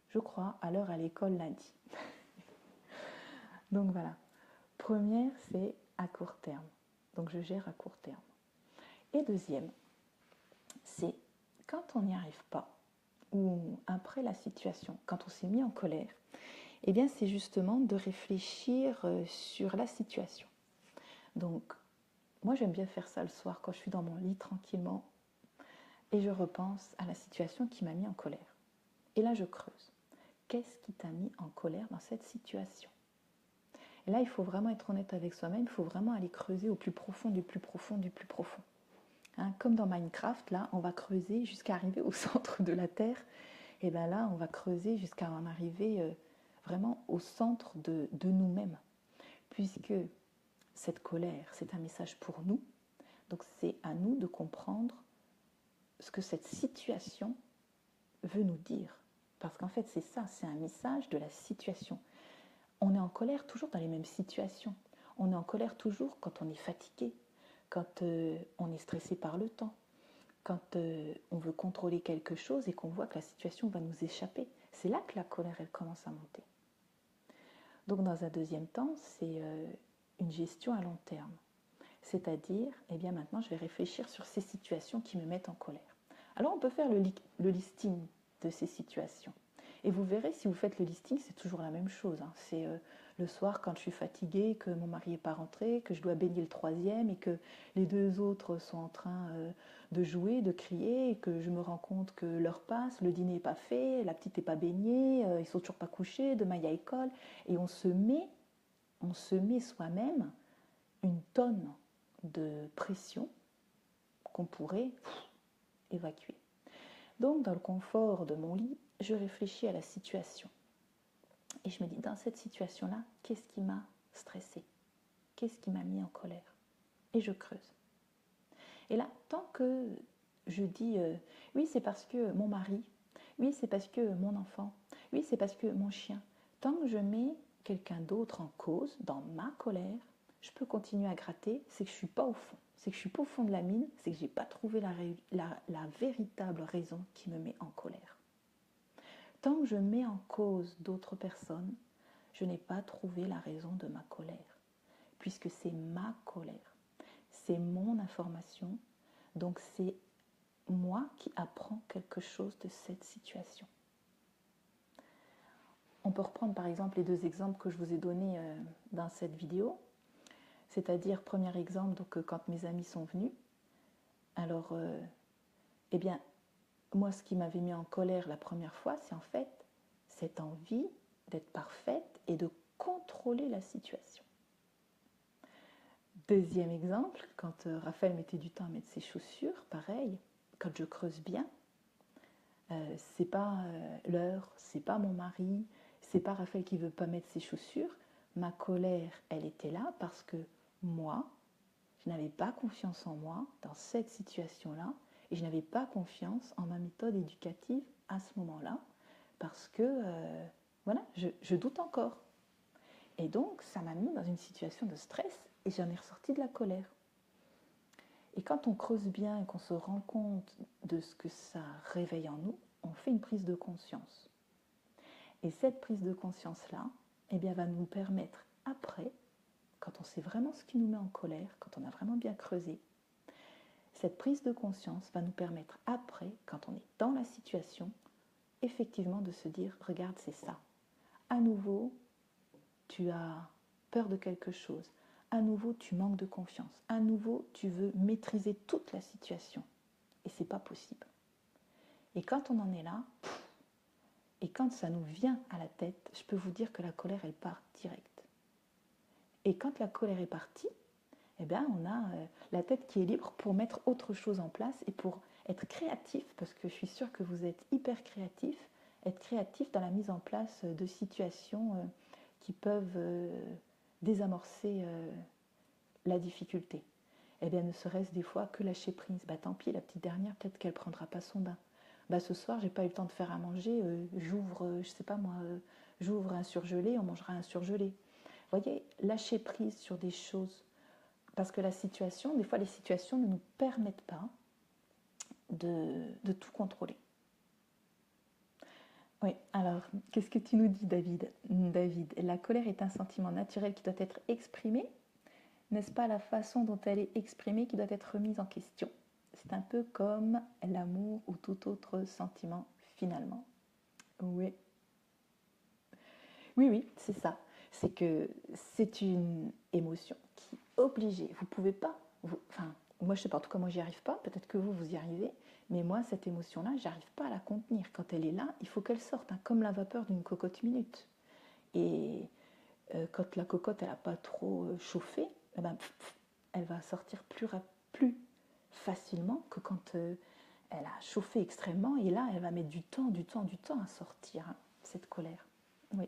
je crois, à l'heure à l'école lundi. Donc voilà. Première, c'est à court terme. Donc je gère à court terme. Et deuxième, c'est quand on n'y arrive pas, ou après la situation, quand on s'est mis en colère, eh bien c'est justement de réfléchir sur la situation. Donc, moi j'aime bien faire ça le soir quand je suis dans mon lit tranquillement et je repense à la situation qui m'a mis en colère. Et là je creuse. Qu'est-ce qui t'a mis en colère dans cette situation? Et là il faut vraiment être honnête avec soi-même, il faut vraiment aller creuser au plus profond du plus profond du plus profond. Hein, comme dans Minecraft, là on va creuser jusqu'à arriver au centre de la Terre. Et bien là on va creuser jusqu'à en arriver vraiment au centre de nous-mêmes. Puisque cette colère, c'est un message pour nous. Donc c'est à nous de comprendre ce que cette situation veut nous dire. Parce qu'en fait c'est ça, c'est un message de la situation. On est en colère toujours dans les mêmes situations. On est en colère toujours quand on est fatigué, quand on est stressé par le temps, quand on veut contrôler quelque chose et qu'on voit que la situation va nous échapper. C'est là que la colère, elle commence à monter. Donc dans un deuxième temps, c'est une gestion à long terme. C'est-à-dire, eh bien maintenant, je vais réfléchir sur ces situations qui me mettent en colère. Alors on peut faire le listing de ces situations. Et vous verrez, si vous faites le listing, c'est toujours la même chose. Hein. C'est le soir, quand je suis fatiguée, que mon mari n'est pas rentré, que je dois baigner le troisième et que les deux autres sont en train de jouer, de crier, et que je me rends compte que l'heure passe, le dîner n'est pas fait, la petite n'est pas baignée, ils ne sont toujours pas couchés, demain il y a école. Et on se met soi-même une tonne de pression qu'on pourrait évacuer. Donc, dans le confort de mon lit, je réfléchis à la situation. Et je me dis, dans cette situation-là, qu'est-ce qui m'a stressée? Qu'est-ce qui m'a mis en colère? Et je creuse. Et là, tant que je dis, oui, c'est parce que mon mari, oui, c'est parce que mon enfant, oui, c'est parce que mon chien, tant que je mets quelqu'un d'autre en cause dans ma colère, je peux continuer à gratter, c'est que je ne suis pas au fond. C'est que je ne suis pas au fond de la mine, c'est que je n'ai pas trouvé la véritable raison qui me met en colère. Tant que je mets en cause d'autres personnes, je n'ai pas trouvé la raison de ma colère, puisque c'est ma colère, c'est mon information, donc c'est moi qui apprends quelque chose de cette situation. On peut reprendre par exemple les deux exemples que je vous ai donnés dans cette vidéo. C'est-à-dire, premier exemple, donc, quand mes amis sont venus, alors, eh bien, moi, ce qui m'avait mis en colère la première fois, c'est en fait cette envie d'être parfaite et de contrôler la situation. Deuxième exemple, quand Raphaël mettait du temps à mettre ses chaussures, pareil, quand je creuse bien, c'est pas l'heure, c'est pas mon mari, c'est pas Raphaël qui veut pas mettre ses chaussures. Ma colère, elle était là parce que moi, je n'avais pas confiance en moi dans cette situation-là et je n'avais pas confiance en ma méthode éducative à ce moment-là parce que voilà, je doute encore. Et donc, ça m'a mis dans une situation de stress et j'en ai ressorti de la colère. Et quand on creuse bien et qu'on se rend compte de ce que ça réveille en nous, on fait une prise de conscience. Et cette prise de conscience-là, eh bien, va nous permettre après, quand on sait vraiment ce qui nous met en colère, quand on a vraiment bien creusé, cette prise de conscience va nous permettre après, quand on est dans la situation, effectivement de se dire, regarde, c'est ça. À nouveau, tu as peur de quelque chose. À nouveau, tu manques de confiance. À nouveau, tu veux maîtriser toute la situation. Et c'est pas possible. Et quand on en est là, quand ça nous vient à la tête, je peux vous dire que la colère, elle part direct. Et quand la colère est partie, eh bien, on a la tête qui est libre pour mettre autre chose en place et pour être créatif, parce que je suis sûre que vous êtes hyper créatif, être créatif dans la mise en place de situations qui peuvent désamorcer la difficulté. Eh bien, ne serait-ce des fois que lâcher prise. Bah, tant pis, la petite dernière, peut-être qu'elle ne prendra pas son bain. Bah, ce soir, j'ai pas eu le temps de faire à manger, j'ouvre, je sais pas moi, j'ouvre un surgelé, on mangera un surgelé. Vous voyez, lâcher prise sur des choses, parce que la situation, des fois, les situations ne nous permettent pas de tout contrôler. Oui, alors, qu'est-ce que tu nous dis, David? David, la colère est un sentiment naturel qui doit être exprimé. N'est-ce pas la façon dont elle est exprimée qui doit être remise en question? C'est un peu comme l'amour ou tout autre sentiment, finalement. Oui, oui, c'est ça. C'est que c'est une émotion qui est obligée. Vous pouvez pas, enfin, moi je sais pas, en tout cas moi j'y arrive pas, peut-être que vous y arrivez, mais moi cette émotion-là, j'arrive pas à la contenir. Quand elle est là, il faut qu'elle sorte, hein, comme la vapeur d'une cocotte minute. Et quand la cocotte elle n'a pas trop chauffé, eh ben, elle va sortir plus facilement que quand elle a chauffé extrêmement, et là elle va mettre du temps à sortir, hein, cette colère. Oui.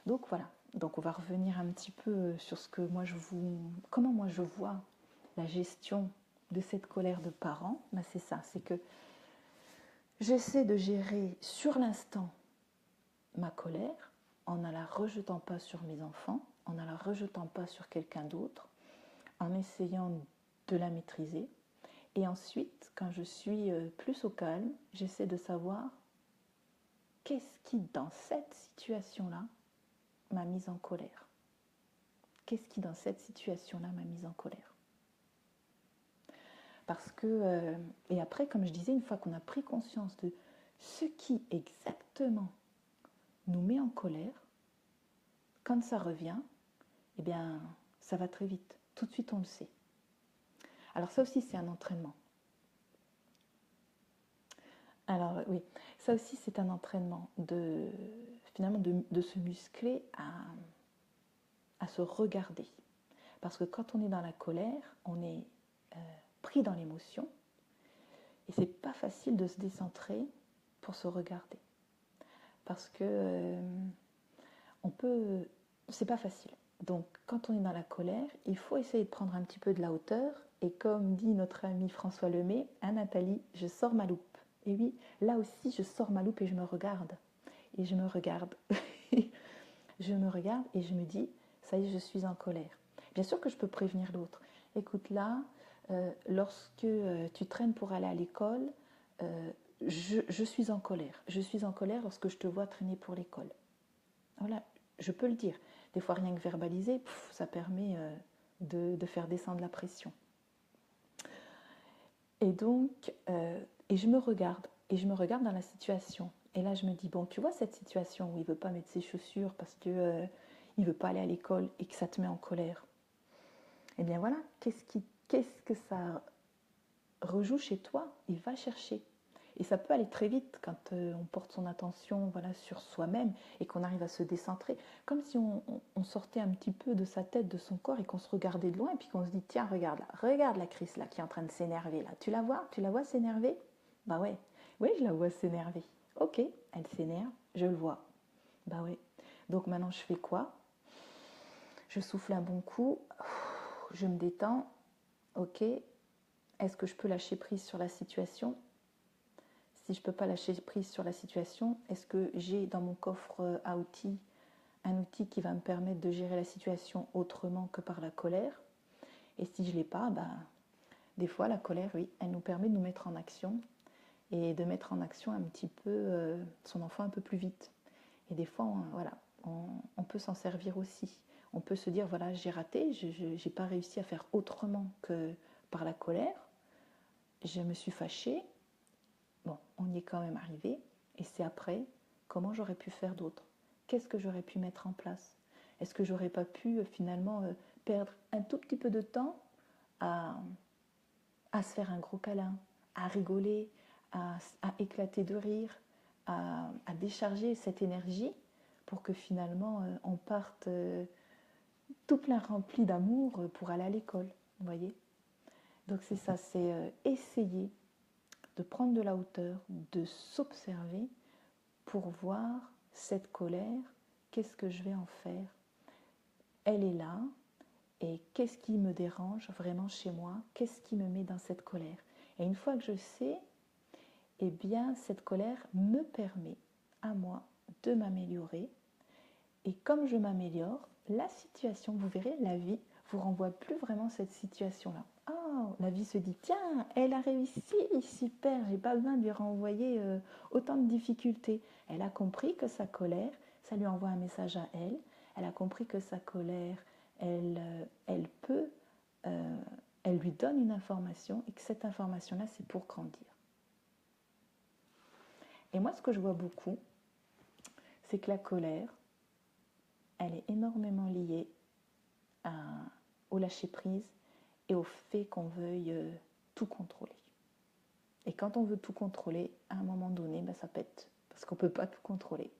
Donc voilà, donc on va revenir un petit peu sur ce que comment moi je vois la gestion de cette colère de parents. Ben c'est ça, c'est que j'essaie de gérer sur l'instant ma colère en ne la rejetant pas sur mes enfants, en ne la rejetant pas sur quelqu'un d'autre, en essayant de la maîtriser. Et ensuite, quand je suis plus au calme, j'essaie de savoir qu'est-ce qui, dans cette situation-là, m'a mise en colère. Qu'est-ce qui, dans cette situation-là, m'a mise en colère? Parce que, et après, comme je disais, une fois qu'on a pris conscience de ce qui exactement nous met en colère, quand ça revient, eh bien, ça va très vite. Tout de suite, on le sait. Alors ça aussi, c'est un entraînement. Alors oui, ça aussi, c'est un entraînement finalement de se muscler à se regarder. Parce que quand on est dans la colère, on est pris dans l'émotion et c'est pas facile de se décentrer pour se regarder. Parce que c'est pas facile. Donc quand on est dans la colère, il faut essayer de prendre un petit peu de la hauteur et comme dit notre ami François Lemay, hein, Nathalie, je sors ma loupe. Et oui, là aussi je sors ma loupe et je me regarde. Et je me regarde. Je me regarde et je me dis, ça y est, je suis en colère. Bien sûr que je peux prévenir l'autre. Écoute, là, lorsque tu traînes pour aller à l'école, je suis en colère. Je suis en colère lorsque je te vois traîner pour l'école. Voilà, je peux le dire. Des fois, rien que verbaliser, ça permet de faire descendre la pression. Et donc, et je me regarde. Et je me regarde dans la situation. Et là, je me dis, bon, tu vois cette situation où il ne veut pas mettre ses chaussures parce qu'il ne veut pas aller à l'école et que ça te met en colère. Eh bien voilà, qu'est-ce que ça rejoue chez toi? Il va chercher. Et ça peut aller très vite quand on porte son attention voilà, sur soi-même et qu'on arrive à se décentrer. Comme si on sortait un petit peu de sa tête, de son corps et qu'on se regardait de loin et puis qu'on se dit, tiens, regarde là, regarde la Chris là qui est en train de s'énerver là. Tu la vois s'énerver? Bah ouais, oui, je la vois s'énerver. Ok, elle s'énerve, je le vois. Bah ouais. Donc maintenant, je fais quoi? Je souffle un bon coup, je me détends. Ok, est-ce que je peux lâcher prise sur la situation? Si je ne peux pas lâcher prise sur la situation, est-ce que j'ai dans mon coffre à outils un outil qui va me permettre de gérer la situation autrement que par la colère? Et si je ne l'ai pas, des fois la colère, oui, elle nous permet de nous mettre en action et de mettre en action un petit peu son enfant un peu plus vite. Et des fois, on peut s'en servir aussi. On peut se dire, voilà, j'ai raté, je n'ai pas réussi à faire autrement que par la colère. Je me suis fâchée. Bon, on y est quand même arrivé. Et c'est après, comment j'aurais pu faire d'autre? Qu'est-ce que j'aurais pu mettre en place? Est-ce que j'aurais pas pu finalement perdre un tout petit peu de temps à se faire un gros câlin, à rigoler, à éclater de rire, à décharger cette énergie pour que finalement on parte tout plein rempli d'amour pour aller à l'école, vous voyez. Donc c'est ça, c'est essayer de prendre de la hauteur, de s'observer pour voir cette colère, qu'est-ce que je vais en faire? Elle est là, et qu'est-ce qui me dérange vraiment chez moi? Qu'est-ce qui me met dans cette colère? Et une fois que je sais, eh bien cette colère me permet à moi de m'améliorer. Et comme je m'améliore, la situation, vous verrez, la vie vous renvoie plus vraiment cette situation-là. Oh, la vie se dit, tiens, elle a réussi, super, j'ai pas besoin de lui renvoyer autant de difficultés. Elle a compris que sa colère, ça lui envoie un message à elle. Elle a compris que sa colère, elle peut, elle lui donne une information et que cette information-là, c'est pour grandir. Et moi, ce que je vois beaucoup, c'est que la colère, elle est énormément liée au lâcher-prise et au fait qu'on veuille tout contrôler. Et quand on veut tout contrôler, à un moment donné, ben, ça pète. Parce qu'on ne peut pas tout contrôler.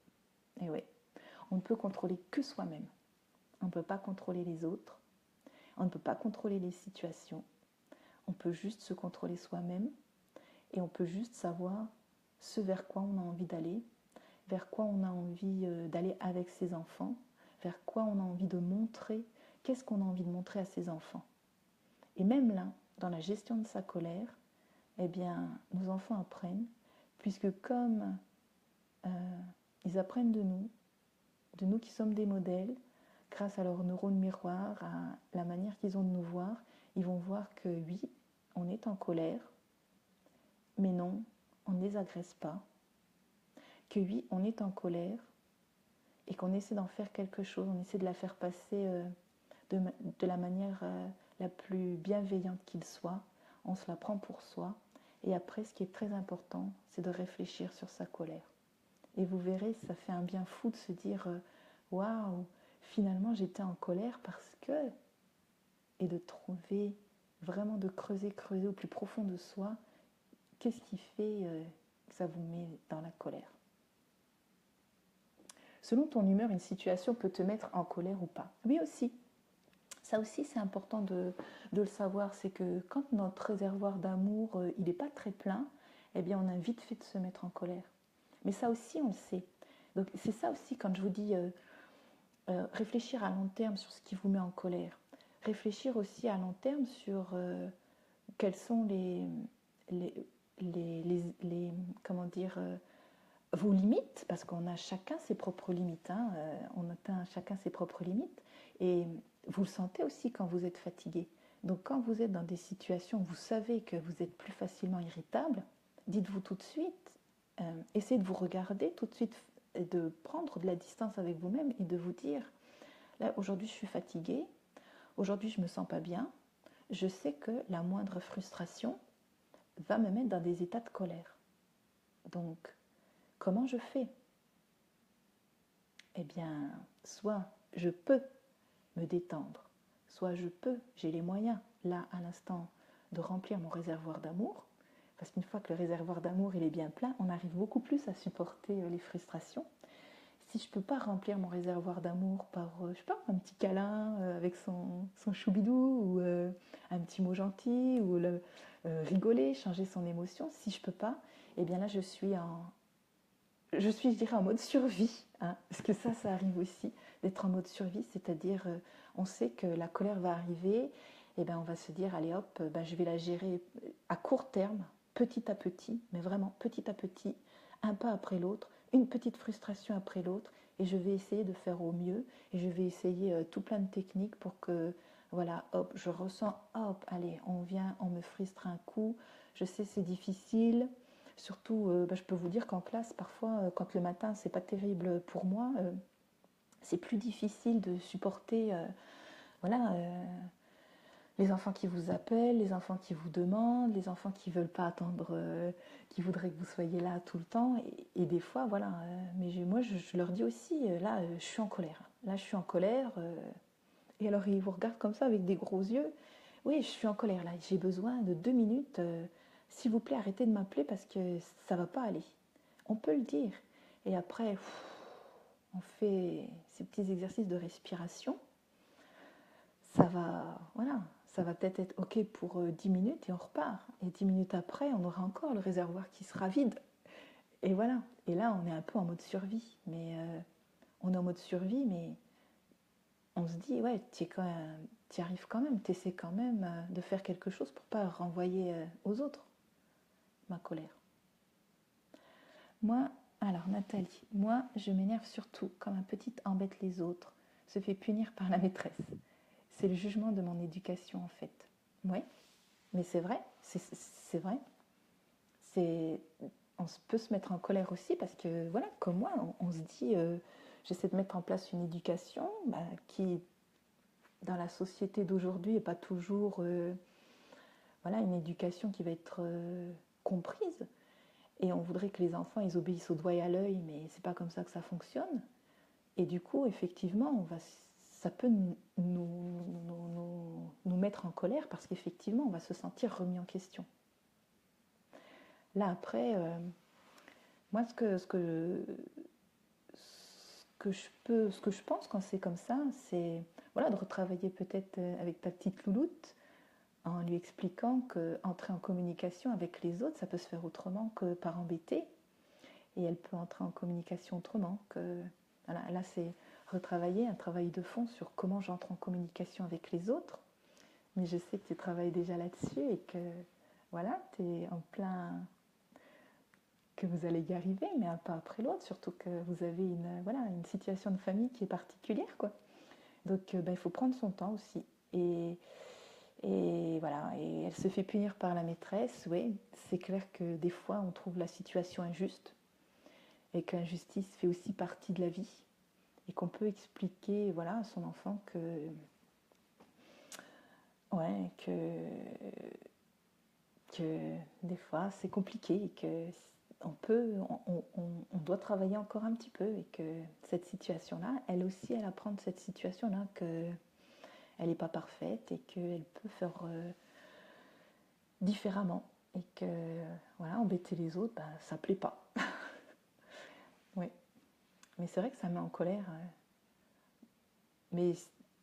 Et oui, on ne peut contrôler que soi-même. On ne peut pas contrôler les autres. On ne peut pas contrôler les situations. On peut juste se contrôler soi-même. Et on peut juste savoir ce vers quoi on a envie d'aller, vers quoi on a envie d'aller avec ses enfants, vers quoi on a envie de montrer, qu'est-ce qu'on a envie de montrer à ses enfants. Et même là, dans la gestion de sa colère, eh bien, nos enfants apprennent, puisque comme ils apprennent de nous qui sommes des modèles, grâce à leurs neurones miroirs, à la manière qu'ils ont de nous voir, ils vont voir que oui, on est en colère, mais non, on ne les agresse pas, que oui, on est en colère et qu'on essaie d'en faire quelque chose, on essaie de la faire passer de la manière la plus bienveillante qu'il soit, on se la prend pour soi. Et après, ce qui est très important, c'est de réfléchir sur sa colère. Et vous verrez, ça fait un bien fou de se dire waouh, finalement j'étais en colère parce que. Et de trouver, vraiment de creuser au plus profond de soi, qu'est-ce qui fait que ça vous met dans la colère. Selon ton humeur, une situation peut te mettre en colère ou pas. Oui aussi. Ça aussi, c'est important de le savoir, c'est que quand notre réservoir d'amour, il n'est pas très plein, eh bien, on a vite fait de se mettre en colère. Mais ça aussi, on le sait. Donc, c'est ça aussi, quand je vous dis réfléchir à long terme sur ce qui vous met en colère. Réfléchir aussi à long terme sur quels sont comment dire, vos limites, parce qu'on a chacun ses propres limites, hein, on atteint chacun ses propres limites, et vous le sentez aussi quand vous êtes fatigué. Donc quand vous êtes dans des situations où vous savez que vous êtes plus facilement irritable, dites-vous tout de suite, essayez de vous regarder tout de suite, de prendre de la distance avec vous-même et de vous dire, là aujourd'hui je suis fatiguée, aujourd'hui je me sens pas bien, je sais que la moindre frustration va me mettre dans des états de colère. Donc, comment je fais? Eh bien, soit je peux me détendre, soit j'ai les moyens, là, à l'instant, de remplir mon réservoir d'amour, parce qu'une fois que le réservoir d'amour il est bien plein, on arrive beaucoup plus à supporter les frustrations. Si je ne peux pas remplir mon réservoir d'amour par, je sais pas, un petit câlin avec son choubidou, ou un petit mot gentil, ou rigoler, changer son émotion, si je ne peux pas, eh bien là, je suis, je dirais, en mode survie, hein, parce que ça arrive aussi, d'être en mode survie, c'est-à-dire, on sait que la colère va arriver, et bien on va se dire, allez hop, je vais la gérer à court terme, petit à petit, mais vraiment petit à petit, un pas après l'autre, une petite frustration après l'autre, et je vais essayer de faire au mieux, et je vais essayer tout plein de techniques pour que, voilà, hop, je ressens, hop, allez, on vient, on me frustre un coup, je sais c'est difficile. Surtout, je peux vous dire qu'en classe, parfois, quand le matin, c'est pas terrible pour moi, c'est plus difficile de supporter voilà, les enfants qui vous appellent, les enfants qui vous demandent, les enfants qui veulent pas attendre, qui voudraient que vous soyez là tout le temps. Et des fois, voilà. Mais moi, je leur dis aussi, là, je suis en colère. Là, je suis en colère. Et alors, ils vous regardent comme ça avec des gros yeux. Oui, je suis en colère, là. J'ai besoin de 2 minutes. S'il vous plaît, arrêtez de m'appeler parce que ça va pas aller. on peut le dire. Et après, on fait ces petits exercices de respiration. Ça va, voilà, ça va peut-être être OK pour 10 minutes et on repart. Et 10 minutes après, on aura encore le réservoir qui sera vide. Et voilà. Et là, on est un peu en mode survie. Mais on est en mode survie, mais on se dit, ouais, tu y arrives quand même, tu essaies quand même de faire quelque chose pour pas renvoyer aux autres ma colère. Moi, alors Nathalie, moi, je m'énerve surtout quand ma petite embête les autres, se fait punir par la maîtresse. C'est le jugement de mon éducation en fait. Oui, mais c'est vrai, c'est vrai. On peut se mettre en colère aussi parce que, voilà, comme moi, on se dit, j'essaie de mettre en place une éducation qui, dans la société d'aujourd'hui, n'est pas toujours voilà, une éducation qui va être comprise. Et on voudrait que les enfants, ils obéissent au doigt et à l'œil, mais c'est pas comme ça que ça fonctionne. Et du coup, effectivement, ça peut nous mettre en colère parce qu'effectivement, on va se sentir remis en question. Là, après, moi, ce que je pense quand c'est comme ça, c'est voilà, de retravailler peut-être avec ta petite louloute en lui expliquant qu'entrer en communication avec les autres, ça peut se faire autrement que par embêter. Et elle peut entrer en communication autrement. Voilà, là, c'est retravailler un travail de fond sur comment j'entre en communication avec les autres. Mais je sais que tu travailles déjà là-dessus et que voilà, tu es en plein, que vous allez y arriver, mais un pas après l'autre, surtout que vous avez une situation de famille qui est particulière, quoi. Donc, il faut prendre son temps aussi. Et voilà, et elle se fait punir par la maîtresse. Oui, c'est clair que des fois, on trouve la situation injuste et que l'injustice fait aussi partie de la vie et qu'on peut expliquer, voilà, à son enfant que des fois c'est compliqué et que on doit travailler encore un petit peu et que cette situation-là, elle aussi, elle apprend de cette situation-là qu'elle n'est pas parfaite et qu'elle peut faire différemment et que voilà, embêter les autres, ça ne plaît pas. Oui, mais c'est vrai que ça met en colère. Mais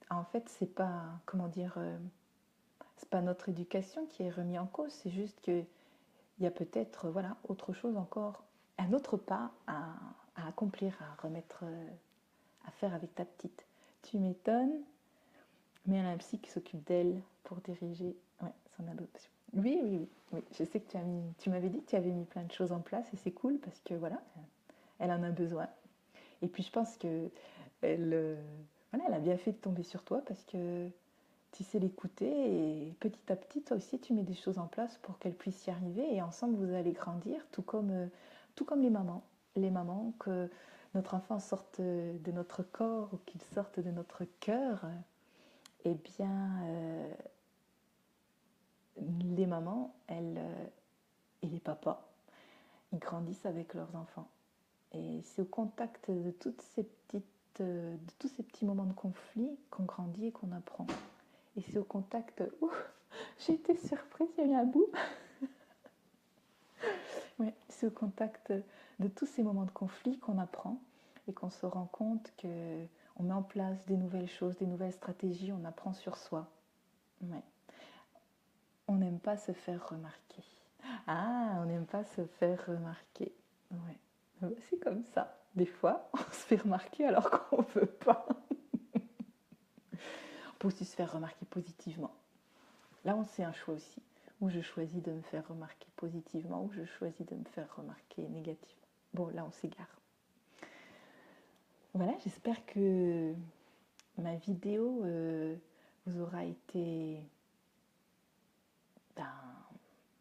en fait, c'est pas, comment dire, c'est pas notre éducation qui est remise en cause, c'est juste qu'il y a peut-être voilà, autre chose encore, un autre pas à accomplir, à remettre, à faire avec ta petite. Tu m'étonnes, mais elle a un psy qui s'occupe d'elle pour diriger son adoption. Oui, oui, oui, oui. Je sais que tu m'avais dit que tu avais mis plein de choses en place et c'est cool parce que voilà, elle en a besoin. Et puis je pense que voilà, elle a bien fait de tomber sur toi parce que tu sais l'écouter et petit à petit, toi aussi, tu mets des choses en place pour qu'elle puisse y arriver et ensemble, vous allez grandir, tout comme les mamans. Les mamans, que notre enfant sorte de notre corps ou qu'il sorte de notre cœur, eh bien, les mamans, et les papas, ils grandissent avec leurs enfants. Et c'est au contact de de tous ces petits moments de conflit qu'on grandit et qu'on apprend. Et c'est au contact... j'ai été surprise, il y a eu un bout. Ouais, c'est au contact de tous ces moments de conflit qu'on apprend et qu'on se rend compte qu'on met en place des nouvelles choses, des nouvelles stratégies, on apprend sur soi. Ouais. On n'aime pas se faire remarquer. Ah, on n'aime pas se faire remarquer. Ouais. C'est comme ça. Des fois, on se fait remarquer alors qu'on ne veut pas. On peut aussi se faire remarquer positivement. Là, c'est un choix aussi. Où je choisis de me faire remarquer positivement, ou je choisis de me faire remarquer négativement. Bon, là, on s'égare. Voilà, j'espère que ma vidéo vous aura été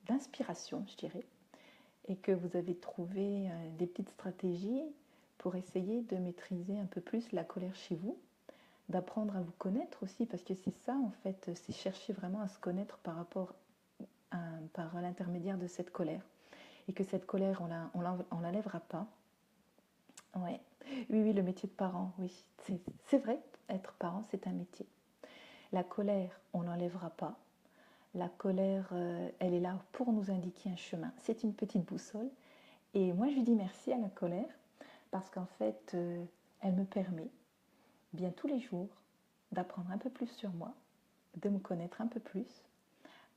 d'inspiration, je dirais, et que vous avez trouvé des petites stratégies pour essayer de maîtriser un peu plus la colère chez vous, d'apprendre à vous connaître aussi, parce que c'est ça, en fait, c'est chercher vraiment à se connaître par l'intermédiaire de cette colère. Et que cette colère, on la lèvera pas. Ouais. Oui, le métier de parent, oui. C'est vrai, être parent, c'est un métier. La colère, on l'enlèvera pas. La colère, elle est là pour nous indiquer un chemin. C'est une petite boussole. Et moi, je lui dis merci à la colère parce qu'en fait, elle me permet, bien tous les jours, d'apprendre un peu plus sur moi, de me connaître un peu plus,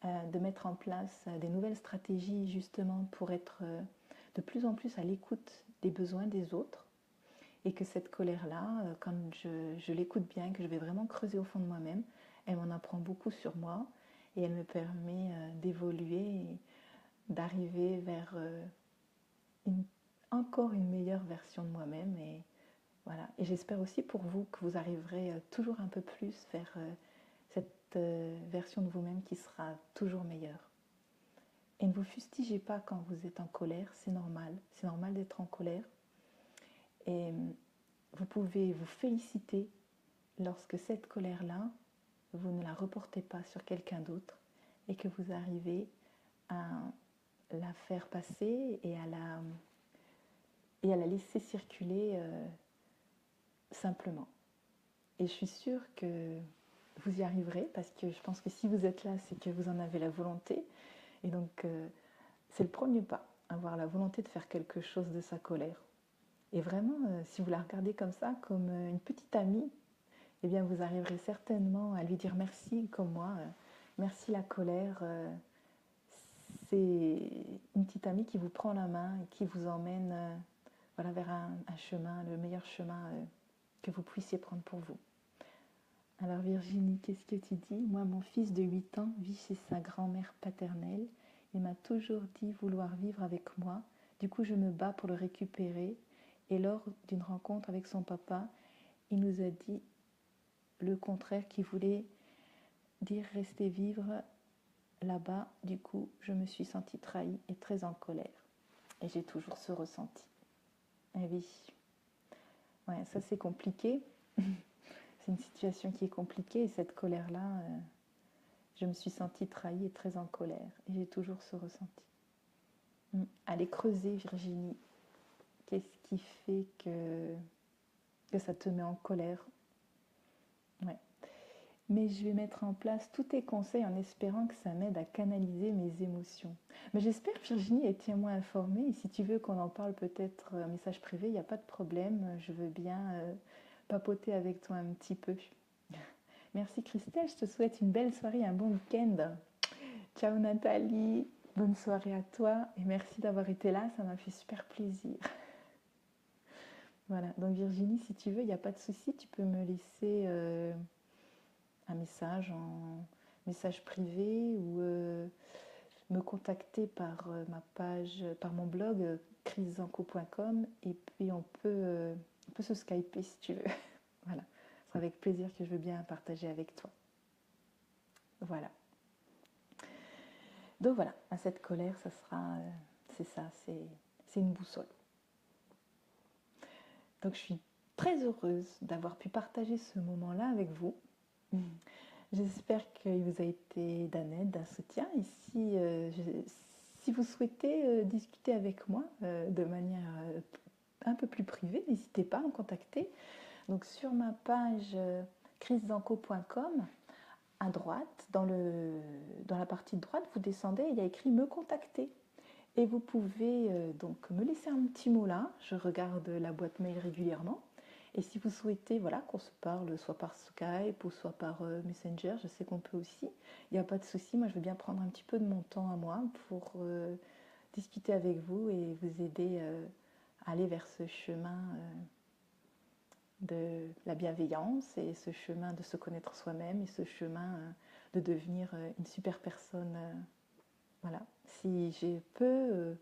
de mettre en place des nouvelles stratégies justement pour être de plus en plus à l'écoute des besoins des autres. Et que cette colère-là, quand je l'écoute bien, que je vais vraiment creuser au fond de moi-même, elle m'en apprend beaucoup sur moi et elle me permet d'évoluer et d'arriver vers encore une meilleure version de moi-même. Et voilà. Et j'espère aussi pour vous que vous arriverez toujours un peu plus vers cette version de vous-même qui sera toujours meilleure. Et ne vous fustigez pas quand vous êtes en colère, c'est normal. C'est normal d'être en colère. Et vous pouvez vous féliciter lorsque cette colère-là, vous ne la reportez pas sur quelqu'un d'autre et que vous arrivez à la faire passer et à la laisser circuler simplement. Et je suis sûre que vous y arriverez parce que je pense que si vous êtes là, c'est que vous en avez la volonté. Et donc, c'est le premier pas, avoir la volonté de faire quelque chose de sa colère. Et vraiment, si vous la regardez comme ça, comme une petite amie, eh bien, vous arriverez certainement à lui dire merci, comme moi. Merci la colère. C'est une petite amie qui vous prend la main et qui vous emmène voilà, vers un chemin, le meilleur chemin que vous puissiez prendre pour vous. Alors Virginie, qu'est-ce que tu dis? Moi, mon fils de 8 ans vit chez sa grand-mère paternelle. Il m'a toujours dit vouloir vivre avec moi. Du coup, je me bats pour le récupérer. Et lors d'une rencontre avec son papa, il nous a dit le contraire, qu'il voulait dire rester vivre là-bas. Du coup, je me suis sentie trahie et très en colère. Et j'ai toujours ce ressenti. Eh oui. Ouais, ça c'est compliqué. C'est une situation qui est compliquée et cette colère-là, je me suis sentie trahie et très en colère. Et j'ai toujours ce ressenti. Allez creuser, Virginie. Qu'est-ce qui fait que ça te met en colère? Ouais. Mais je vais mettre en place tous tes conseils en espérant que ça m'aide à canaliser mes émotions. Mais j'espère, Virginie, et tiens-moi informée. Et si tu veux qu'on en parle peut-être en message privé, il n'y a pas de problème. Je veux bien papoter avec toi un petit peu. Merci Christelle, je te souhaite une belle soirée, un bon week-end. Ciao Nathalie, bonne soirée à toi et merci d'avoir été là, ça m'a fait super plaisir. Voilà, donc Virginie, si tu veux, il n'y a pas de souci, tu peux me laisser un message en message privé ou me contacter par ma page, par mon blog chriszanco.com et puis on peut se skyper si tu veux. Voilà, ce sera avec plaisir que je veux bien partager avec toi. Voilà. Donc voilà, à cette colère, ça sera, c'est ça, c'est une boussole. Donc je suis très heureuse d'avoir pu partager ce moment-là avec vous. J'espère qu'il vous a été d'un aide, d'un soutien. Et si vous souhaitez discuter avec moi de manière un peu plus privée, n'hésitez pas à me contacter. Donc sur ma page chriszanco.com, à droite, dans la partie de droite, vous descendez, il y a écrit me contacter. Et vous pouvez donc me laisser un petit mot là. Je regarde la boîte mail régulièrement. Et si vous souhaitez voilà, qu'on se parle soit par Skype ou soit par Messenger, je sais qu'on peut aussi. Il n'y a pas de souci. Moi, je veux bien prendre un petit peu de mon temps à moi pour discuter avec vous et vous aider à aller vers ce chemin de la bienveillance et ce chemin de se connaître soi-même et ce chemin de devenir une super personne. Voilà. Si j'ai peu,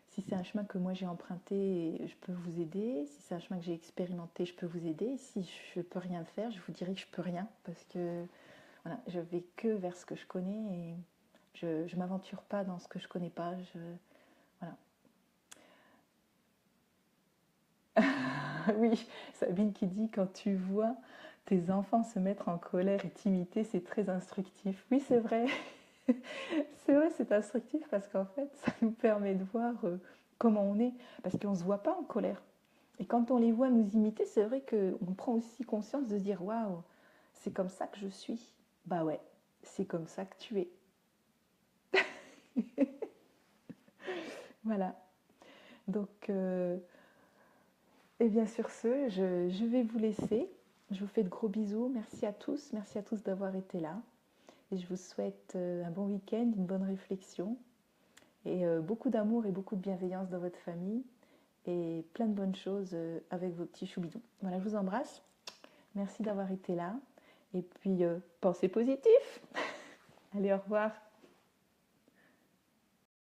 si c'est un chemin que moi j'ai emprunté, je peux vous aider. Si c'est un chemin que j'ai expérimenté, je peux vous aider. Si je peux rien faire, je vous dirai que je peux rien parce que voilà, je vais que vers ce que je connais et je ne m'aventure pas dans ce que je connais pas. Voilà. Oui, Sabine qui dit quand tu vois tes enfants se mettre en colère et t'imiter, c'est très instructif. Oui, c'est vrai. C'est vrai, c'est instructif parce qu'en fait, ça nous permet de voir comment on est. Parce qu'on ne se voit pas en colère. Et quand on les voit nous imiter, c'est vrai qu'on prend aussi conscience de se dire waouh, c'est comme ça que je suis. Bah ouais, c'est comme ça que tu es. Voilà. Donc, et bien sur ce, je vais vous laisser. Je vous fais de gros bisous. Merci à tous d'avoir été là. Et je vous souhaite un bon week-end, une bonne réflexion et beaucoup d'amour et beaucoup de bienveillance dans votre famille et plein de bonnes choses avec vos petits choubidous. Voilà, je vous embrasse. Merci d'avoir été là. Et puis, pensez positif. Allez, au revoir.